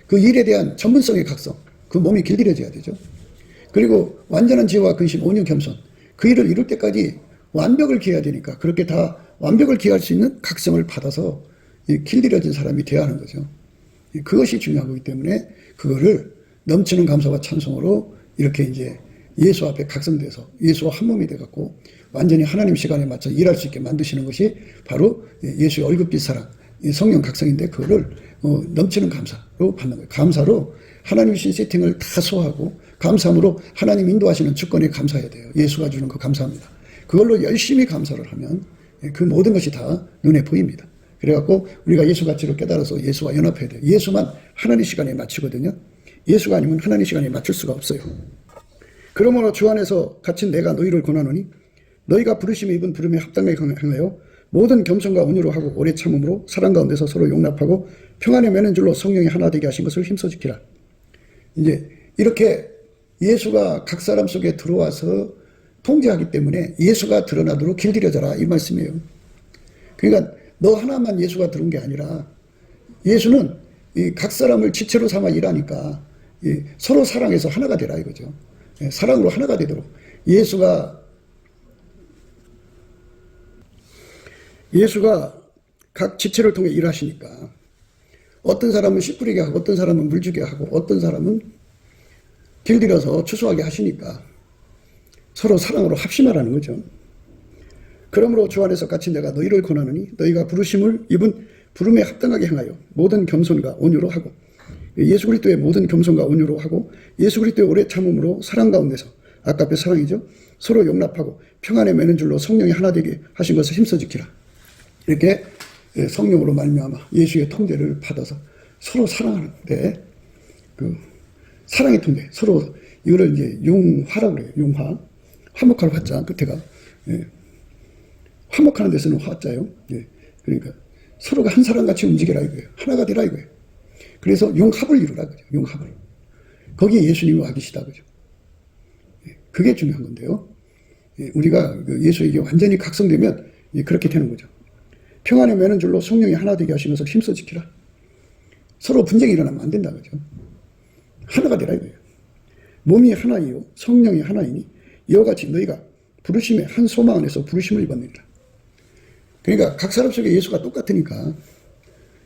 그 일에 대한 전문성의 각성, 그 몸이 길들여져야 되죠. 그리고 완전한 지혜와 근심, 온유, 겸손, 그 일을 이룰 때까지 완벽을 기해야 되니까 그렇게 다 완벽을 기할 수 있는 각성을 받아서 길들여진 사람이 되어야 하는 거죠. 그것이 중요한 거기 때문에 그거를 넘치는 감사와 찬송으로 이렇게 이제 예수 앞에 각성돼서 예수와 한 몸이 돼갖고 완전히 하나님 시간에 맞춰 일할 수 있게 만드시는 것이 바로 예수의 얼굴빛 사랑, 성령 각성인데 그거를 넘치는 감사로 받는 거예요. 감사로 하나님 주신 세팅을 다 소화하고 감사함으로 하나님 인도하시는 주권에 감사해야 돼요. 예수가 주는 그 감사합니다. 그걸로 열심히 감사를 하면 그 모든 것이 다 눈에 보입니다. 그래갖고 우리가 예수 가치를 깨달아서 예수와 연합해야 돼요. 예수만 하나님 시간에 맞추거든요. 예수가 아니면 하나님 시간에 맞출 수가 없어요. 그러므로 주 안에서 갇힌 내가 너희를 권하노니 너희가 부르심에 입은 부름에 합당하게 행하여 모든 겸손과 온유로 하고 오래 참음으로 사랑 가운데서 서로 용납하고 평안에 매는 줄로 성령이 하나 되게 하신 것을 힘써 지키라. 이제 이렇게 예수가 각 사람 속에 들어와서 통제하기 때문에 예수가 드러나도록 길들여져라 이 말씀이에요. 그러니까 너 하나만 예수가 들어온 게 아니라 예수는 각 사람을 지체로 삼아 일하니까 서로 사랑해서 하나가 되라 이거죠. 사랑으로 하나가 되도록 예수가 각 지체를 통해 일하시니까 어떤 사람은 씨 뿌리게 하고 어떤 사람은 물 주게 하고 어떤 사람은 길들여서 추수하게 하시니까 서로 사랑으로 합심하라는 거죠. 그러므로 주 안에서 갇힌 내가 너희를 권하노니 너희가 부르심을 입은 부름에 합당하게 행하여 모든 겸손과 온유로 하고 예수 그리스도의 모든 겸손과 온유로 하고 예수 그리스도의 오래 참음으로 사랑 가운데서 아까 앞에 사랑이죠. 서로 용납하고 평안에 매는 줄로 성령이 하나 되게 하신 것을 힘써 지키라. 이렇게 성령으로 말미암아 예수의 통제를 받아서 서로 사랑하는데 그 사랑의 통제 서로 이거를 이제 용화라고 그래요. 용화. 화목할 화자 끝에가 화목하는 데서는 화자요. 그러니까 서로가 한 사람같이 움직여라 이거예요. 하나가 되라 이거예요. 그래서 용합을 이루라 그죠. 용합을. 거기에 예수님이 와 계시다 그죠. 그게 중요한 건데요. 우리가 예수에게 완전히 각성되면 그렇게 되는 거죠. 평안에 매는 줄로 성령이 하나 되게 하신 것을 힘써 지키라. 서로 분쟁이 일어나면 안 된다 그죠. 하나가 되라 이거예요. 몸이 하나이요 성령이 하나이니 이와 같이 너희가 부르심의 한 소망 안에서 부르심을 입었느니라. 그러니까 각 사람 속에 예수가 똑같으니까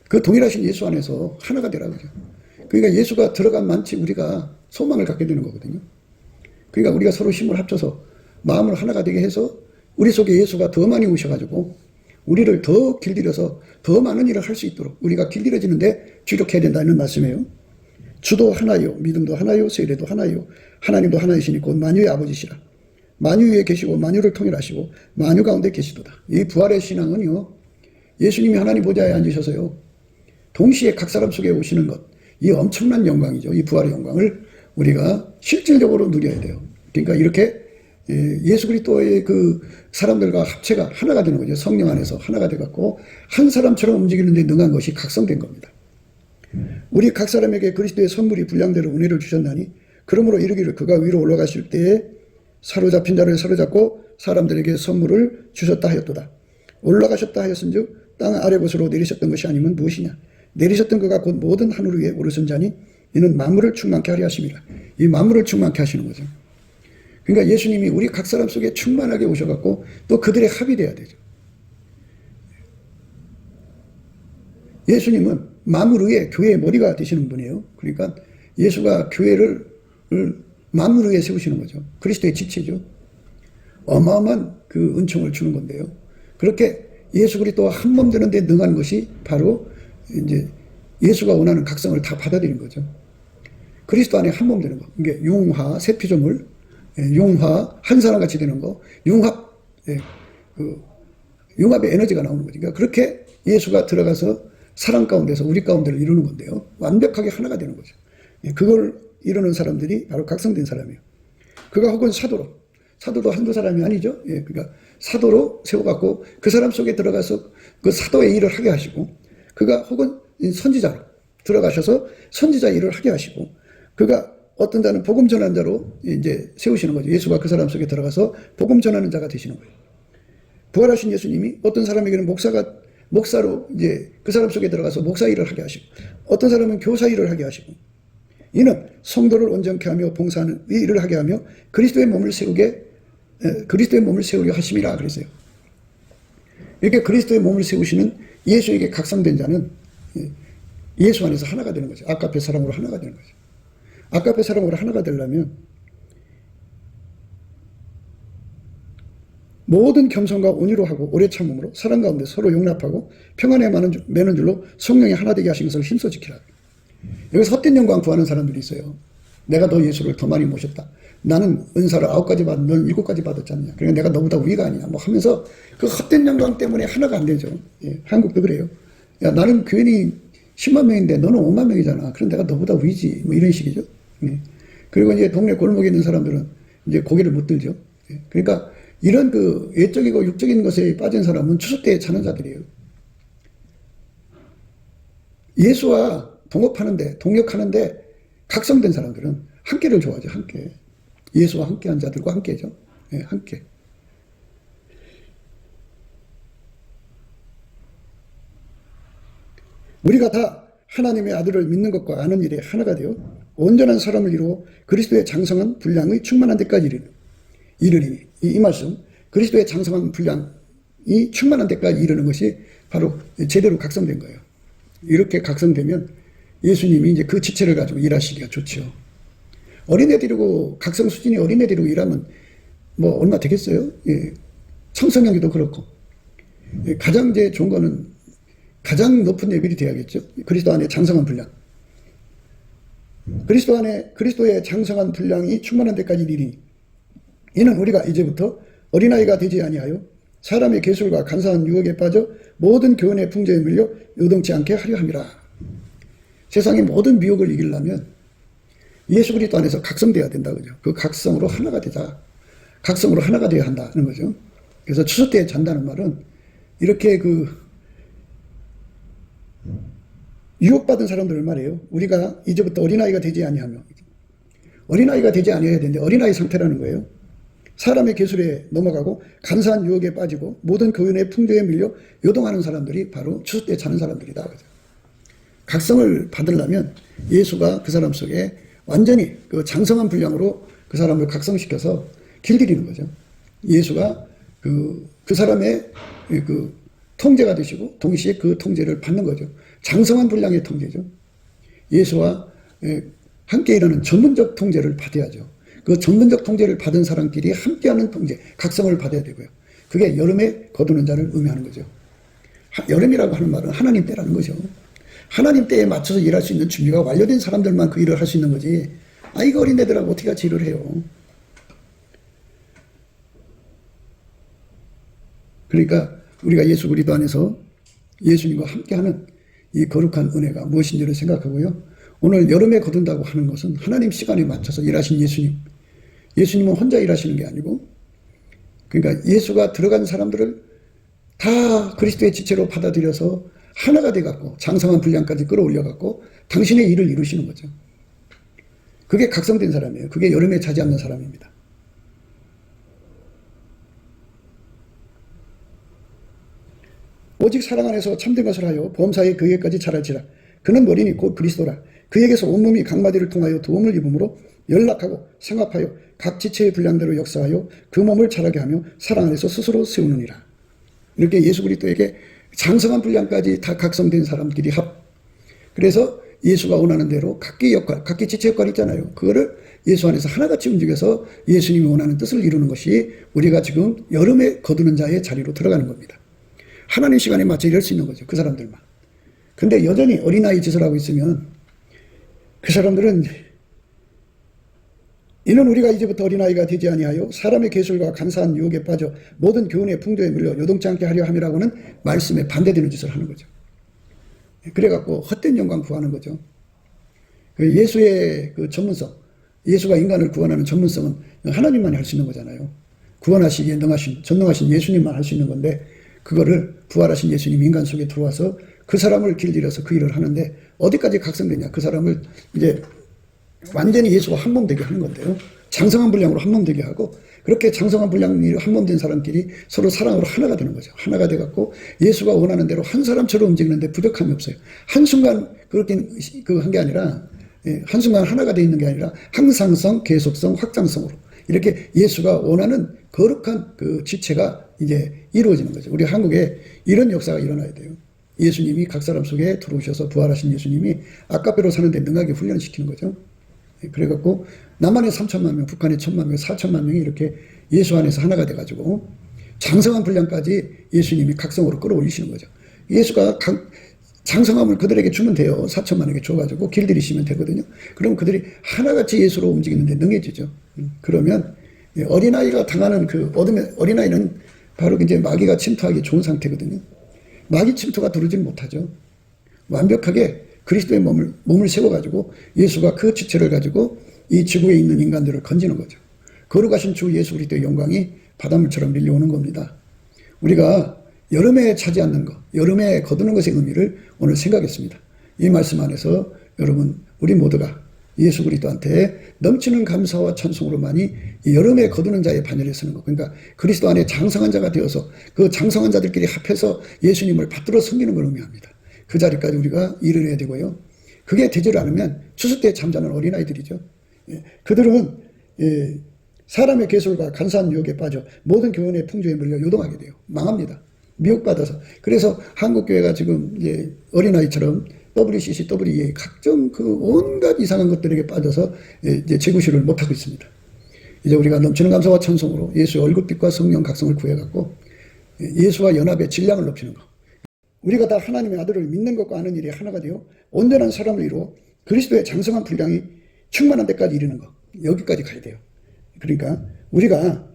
그 동일하신 예수 안에서 하나가 되라 그죠. 그러니까 예수가 들어간 만치 우리가 소망을 갖게 되는 거거든요. 그러니까 우리가 서로 힘을 합쳐서 마음을 하나가 되게 해서 우리 속에 예수가 더 많이 오셔가지고 우리를 더 길들여서 더 많은 일을 할 수 있도록 우리가 길들여지는데 주력해야 된다는 말씀이에요. 주도 하나요, 믿음도 하나요, 세례도 하나요, 하나님도 하나이시니 곧 만유의 아버지시라. 만유 위에 계시고 만유를 통일하시고 만유 가운데 계시도다. 이 부활의 신앙은요, 예수님이 하나님 보좌에 앉으셔서요, 동시에 각 사람 속에 오시는 것, 이 엄청난 영광이죠. 이 부활의 영광을 우리가 실질적으로 누려야 돼요. 그러니까 이렇게 예수 그리스도의 그 사람들과 합체가 하나가 되는 거죠. 성령 안에서 하나가 돼갖고 한 사람처럼 움직이는 데 능한 것이 각성된 겁니다. 우리 각 사람에게 그리스도의 선물이 분량대로 은혜를 주셨나니 그러므로 이르기를 그가 위로 올라가실 때에 사로잡힌 자를 사로잡고 사람들에게 선물을 주셨다 하였도다. 올라가셨다 하였은즉 땅 아래 곳으로 내리셨던 것이 아니면 무엇이냐. 내리셨던 그가 곧 모든 하늘 위에 오르신 자니 이는 만물을 충만케 하려 하심이라. 이 만물을 충만케 하시는 거죠. 그러니까 예수님이 우리 각 사람 속에 충만하게 오셔갖고 또 그들의 합이 돼야 되죠. 예수님은 만물 위에 교회의 머리가 되시는 분이에요. 그러니까 예수가 교회를 만물 위에 세우시는 거죠. 그리스도의 지체죠. 어마어마한 그 은총을 주는 건데요. 그렇게 예수 그리스도와 한 몸 되는 데 능한 것이 바로 이제 예수가 원하는 각성을 다 받아들인 거죠. 그리스도 안에 한 몸 되는 거. 이게 융화, 세 피조물, 융화, 한 사람 같이 되는 거, 융합, 융합의 에너지가 나오는 거죠. 그러니까 그렇게 예수가 들어가서 사랑 가운데서 우리 가운데를 이루는 건데요. 완벽하게 하나가 되는 거죠. 그걸 이루는 사람들이 바로 각성된 사람이에요. 그가 혹은 사도도 한두 사람이 아니죠. 그러니까 사도로 세워갖고 그 사람 속에 들어가서 그 사도의 일을 하게 하시고, 그가 혹은 선지자로 들어가셔서 선지자 일을 하게 하시고, 그가 어떤 자는 복음 전하는 자로 이제 세우시는 거죠. 예수가 그 사람 속에 들어가서 복음 전하는 자가 되시는 거예요. 부활하신 예수님이 어떤 사람에게는 목사로 이제 그 사람 속에 들어가서 목사 일을 하게 하시고, 어떤 사람은 교사 일을 하게 하시고, 이는 성도를 온전케 하며 봉사하는 이 일을 하게 하며 그리스도의 몸을 세우려 하심이라 그랬어요. 이렇게 그리스도의 몸을 세우시는 예수에게 각성된 자는 예수 안에서 하나가 되는 거죠. 아까페 사랑으로 하나가 되는 거죠. 아까페 사랑으로 하나가 되려면 모든 겸손과 온유로 하고 오래 참음으로 사랑 가운데 서로 용납하고 평안에 매는 줄로 성령이 하나 되게 하신 것을 힘써 지키라. 여기서 헛된 영광 구하는 사람들이 있어요. 내가 너 예수를 더 많이 모셨다. 나는 은사를 9가지 받은 넌 7가지 받았지 않냐. 그러니까 내가 너보다 위가 아니야. 뭐 하면서 그 헛된 영광 때문에 하나가 안 되죠. 한국도 그래요. 야, 나는 교인이 10만 명인데 너는 5만 명이잖아. 그럼 내가 너보다 위지. 뭐 이런 식이죠. 그리고 이제 동네 골목에 있는 사람들은 이제 고개를 못 들죠. 그러니까 이런 그 외적이고 육적인 것에 빠진 사람은 추수 때에 차는 자들이에요. 예수와 동역하는데 각성된 사람들은 함께를 좋아하죠. 함께. 예수와 함께한 자들과 함께죠. 함께. 우리가 다 하나님의 아들을 믿는 것과 아는 일에 하나가 되어 온전한 사람을 이루어 그리스도의 장성한 분량의 충만한 데까지 이르리니, 이 말씀, 그리스도의 장성한 분량이 충만한 데까지 이르는 것이 바로 제대로 각성된 거예요. 이렇게 각성되면 예수님이 이제 그 지체를 가지고 일하시기가 좋죠. 어린애들이고 각성 수준이 어린애들이고 일하면 뭐 얼마 되겠어요? 청소년기도 그렇고. 가장 이제 좋은 거는 가장 높은 레벨이 돼야겠죠. 그리스도 안에 장성한 분량. 그리스도의 장성한 분량이 충만한 데까지 이르니, 이는 우리가 이제부터 어린아이가 되지 아니하여 사람의 계술과 간사한 유혹에 빠져 모든 교훈의 풍조에 밀려 요동치 않게 하려 함이라. 세상의 모든 미혹을 이기려면 예수 그리스도 안에서 각성돼야 된다 그죠. 그 각성으로 하나가 되자. 각성으로 하나가 되어야 한다는 거죠. 그래서 추수 때에 잔다는 말은 이렇게 그 유혹받은 사람들을 말해요. 우리가 이제부터 어린아이가 되지 아니하며, 어린아이가 되지 아니해야 되는데 어린아이 상태라는 거예요. 사람의 계술에 넘어가고 간사한 유혹에 빠지고 모든 교훈의 풍조에 밀려 요동하는 사람들이 바로 추수 때 자는 사람들이다 그죠. 각성을 받으려면 예수가 그 사람 속에 완전히 그 장성한 분량으로 그 사람을 각성시켜서 길들이는 거죠. 예수가 그 사람의 그 통제가 되시고 동시에 그 통제를 받는 거죠. 장성한 분량의 통제죠. 예수와 함께 일하는 전문적 통제를 받아야죠. 그 전문적 통제를 받은 사람끼리 함께하는 통제, 각성을 받아야 되고요. 그게 여름에 거두는 자를 의미하는 거죠. 여름이라고 하는 말은 하나님 때라는 거죠. 하나님 때에 맞춰서 일할 수 있는 준비가 완료된 사람들만 그 일을 할 수 있는 거지. 이거 어린애들하고 어떻게 같이 일을 해요. 그러니까 우리가 예수 그리스도 안에서 예수님과 함께하는 이 거룩한 은혜가 무엇인지를 생각하고요. 오늘 여름에 거둔다고 하는 것은 하나님 시간에 맞춰서 일하신 예수님. 예수님은 혼자 일하시는 게 아니고, 그러니까 예수가 들어간 사람들을 다 그리스도의 지체로 받아들여서 하나가 돼갖고 장성한 분량까지 끌어올려갖고 당신의 일을 이루시는 거죠. 그게 각성된 사람이에요. 그게 여름에 자지 않는 사람입니다. 오직 사랑 안에서 참된 것을 하여 범사에 그에게까지 자랄지라. 그는 머리니 곧 그리스도라. 그에게서 온몸이 각마디를 통하여 도움을 입음으로 연락하고 생합하여 각 지체의 분량대로 역사하여 그 몸을 자라게 하며 사랑 안에서 스스로 세우느니라. 이렇게 예수 그리스도에게 장성한 분량까지 다 각성된 사람끼리 그래서 예수가 원하는 대로 각기 지체 역할이 있잖아요. 그거를 예수 안에서 하나같이 움직여서 예수님이 원하는 뜻을 이루는 것이 우리가 지금 여름에 거두는 자의 자리로 들어가는 겁니다. 하나님 시간에 맞춰 이럴 수 있는 거죠. 그 사람들만. 근데 여전히 어린아이 짓을 하고 있으면 그 사람들은 이는 우리가 이제부터 어린아이가 되지 아니하여 사람의 계술과 간사한 유혹에 빠져 모든 교훈의 풍조에 물려 요동치 않게 하려 함이라고는 말씀에 반대되는 짓을 하는 거죠. 그래갖고 헛된 영광 구하는 거죠. 예수의 그 전문성, 예수가 인간을 구원하는 전문성은 하나님만이 할 수 있는 거잖아요. 구원하시기에 전능하신 예수님만 할 수 있는 건데 그거를 부활하신 예수님이 인간 속에 들어와서 그 사람을 길들여서 그 일을 하는데 어디까지 각성되냐. 그 사람을 이제 완전히 예수와 한 몸 되게 하는 건데요. 장성한 분량으로 한 몸 되게 하고 그렇게 장성한 분량이 한 몸 된 사람끼리 서로 사랑으로 하나가 되는 거죠. 하나가 돼갖고 예수가 원하는 대로 한 사람처럼 움직이는데 부족함이 없어요. 한순간 그렇게 한 게 아니라 한순간 하나가 되어 있는 게 아니라 항상성, 계속성, 확장성으로 이렇게 예수가 원하는 거룩한 그 지체가 이제 이루어지는 거죠. 우리 한국에 이런 역사가 일어나야 돼요. 예수님이 각 사람 속에 들어오셔서 부활하신 예수님이 아까페로 사는데 능하게 훈련시키는 거죠. 그래갖고 남한에 3천만 명, 북한에 1,000만 명, 4천만 명이 이렇게 예수 안에서 하나가 돼가지고 장성한 분량까지 예수님이 각성으로 끌어올리시는 거죠. 예수가 장성함을 그들에게 주면 돼요. 4천만에게 줘가지고 길들이시면 되거든요. 그럼 그들이 하나같이 예수로 움직이는데 능해지죠. 그러면 어린아이가 당하는 그 어둠의 어린아이는 바로 이제 마귀가 침투하기 좋은 상태거든요. 마귀 침투가 들어오지 못하죠. 완벽하게 그리스도의 몸을 세워가지고 예수가 그 지체를 가지고 이 지구에 있는 인간들을 건지는 거죠. 거룩하신 주 예수 그리스도의 영광이 바닷물처럼 밀려오는 겁니다. 우리가 여름에 차지 않는 것, 여름에 거두는 것의 의미를 오늘 생각했습니다. 이 말씀 안에서 여러분 우리 모두가 예수 그리스도한테 넘치는 감사와 찬송으로만이 여름에 거두는 자의 반열에 서는 것. 그러니까 그리스도 안에 장성한 자가 되어서 그 장성한 자들끼리 합해서 예수님을 받들어 섬기는 걸 의미합니다. 그 자리까지 우리가 일을 해야 되고요. 그게 되지를 않으면 추수 때 잠자는 어린아이들이죠. 그들은 사람의 계술과 간사한 유혹에 빠져 모든 교훈의 풍조에 물려 요동하게 돼요. 망합니다. 미혹받아서. 그래서 한국교회가 지금 어린아이처럼 WCC, WEA 각종 그 온갖 이상한 것들에게 빠져서 이제 재구실을 못하고 있습니다. 이제 우리가 넘치는 감사와 찬송으로 예수의 얼굴빛과 성령 각성을 구해갖고 예수와 연합의 질량을 높이는 것. 우리가 다 하나님의 아들을 믿는 것과 아는 일이 하나가 되어 온전한 사람을 이루어 그리스도의 장성한 분량이 충만한 데까지 이르는 것. 여기까지 가야 돼요. 그러니까 우리가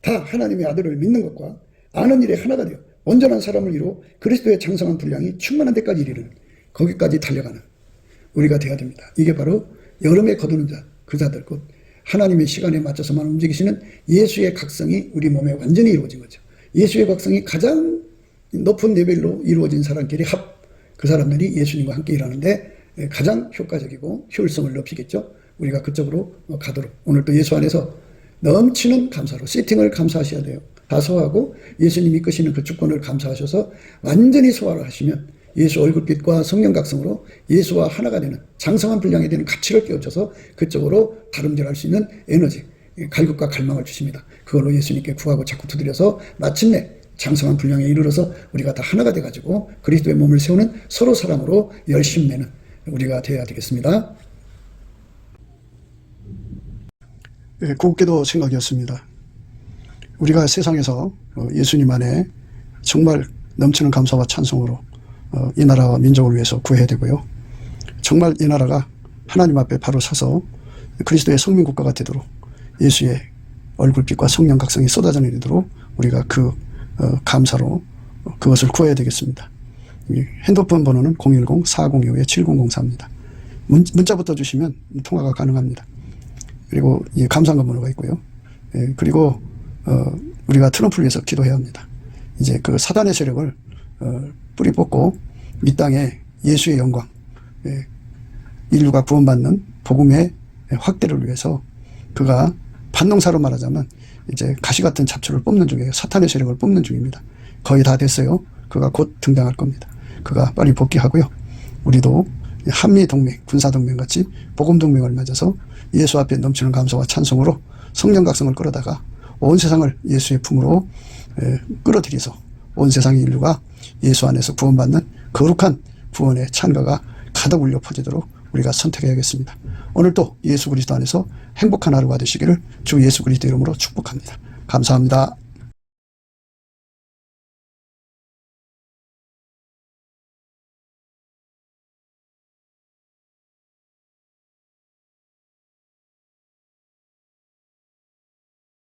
다 하나님의 아들을 믿는 것과 아는 일에 하나가 되어 온전한 사람을 이루어 그리스도의 장성한 분량이 충만한 데까지 이르는 거기까지 달려가는 우리가 돼야 됩니다. 이게 바로 여름에 거두는 자, 그 자들 곧 하나님의 시간에 맞춰서만 움직이시는 예수의 각성이 우리 몸에 완전히 이루어진 거죠. 예수의 각성이 가장 높은 레벨로 이루어진 사람끼리 그 사람들이 예수님과 함께 일하는데 가장 효과적이고 효율성을 높이겠죠. 우리가 그쪽으로 가도록 오늘 또 예수 안에서 넘치는 감사로 세팅을 감사하셔야 돼요. 다 소화하고 예수님이 이끄시는 그 주권을 감사하셔서 완전히 소화를 하시면 예수 얼굴빛과 성령 각성으로 예수와 하나가 되는 장성한 분량이 되는 가치를 깨우쳐서 그쪽으로 다름질할 수 있는 에너지, 갈급과 갈망을 주십니다. 그걸로 예수님께 구하고 자꾸 두드려서 마침내 장성한 분량에 이르러서 우리가 다 하나가 돼가지고 그리스도의 몸을 세우는 서로 사랑으로 열심 내는 우리가 되어야 되겠습니다. 곱게도 생각이었습니다. 우리가 세상에서 예수님 안에 정말 넘치는 감사와 찬송으로 이 나라와 민족을 위해서 구해야 되고요. 정말 이 나라가 하나님 앞에 바로 서서 그리스도의 성민국가가 되도록 예수의 얼굴빛과 성령 각성이 쏟아져 내리도록 우리가 그 감사로 그것을 구해야 되겠습니다. 핸드폰 번호는 010-4025-7004입니다. 문자부터 주시면 통화가 가능합니다. 그리고 이 감사한 번호가 있고요. 그리고 우리가 트럼프를 위해서 기도해야 합니다. 이제 그 사단의 세력을 뿌리 뽑고 이 땅에 예수의 영광, 인류가 구원받는 복음의 확대를 위해서 그가 반농사로 말하자면 이제 가시 같은 잡초를 뽑는 중이에요. 사탄의 세력을 뽑는 중입니다. 거의 다 됐어요. 그가 곧 등장할 겁니다. 그가 빨리 복귀하고요. 우리도 한미동맹, 군사동맹 같이 복음동맹을 맺어서 예수 앞에 넘치는 감사와 찬송으로 성령 각성을 끌어다가 온 세상을 예수의 품으로 끌어들여서 온 세상의 인류가 예수 안에서 구원받는 거룩한 구원의 찬가가 가득 울려 퍼지도록 우리가 선택해야겠습니다. 오늘도 예수 그리스도 안에서 행복한 하루가 되시기를 주 예수 그리스도 이름으로 축복합니다. 감사합니다.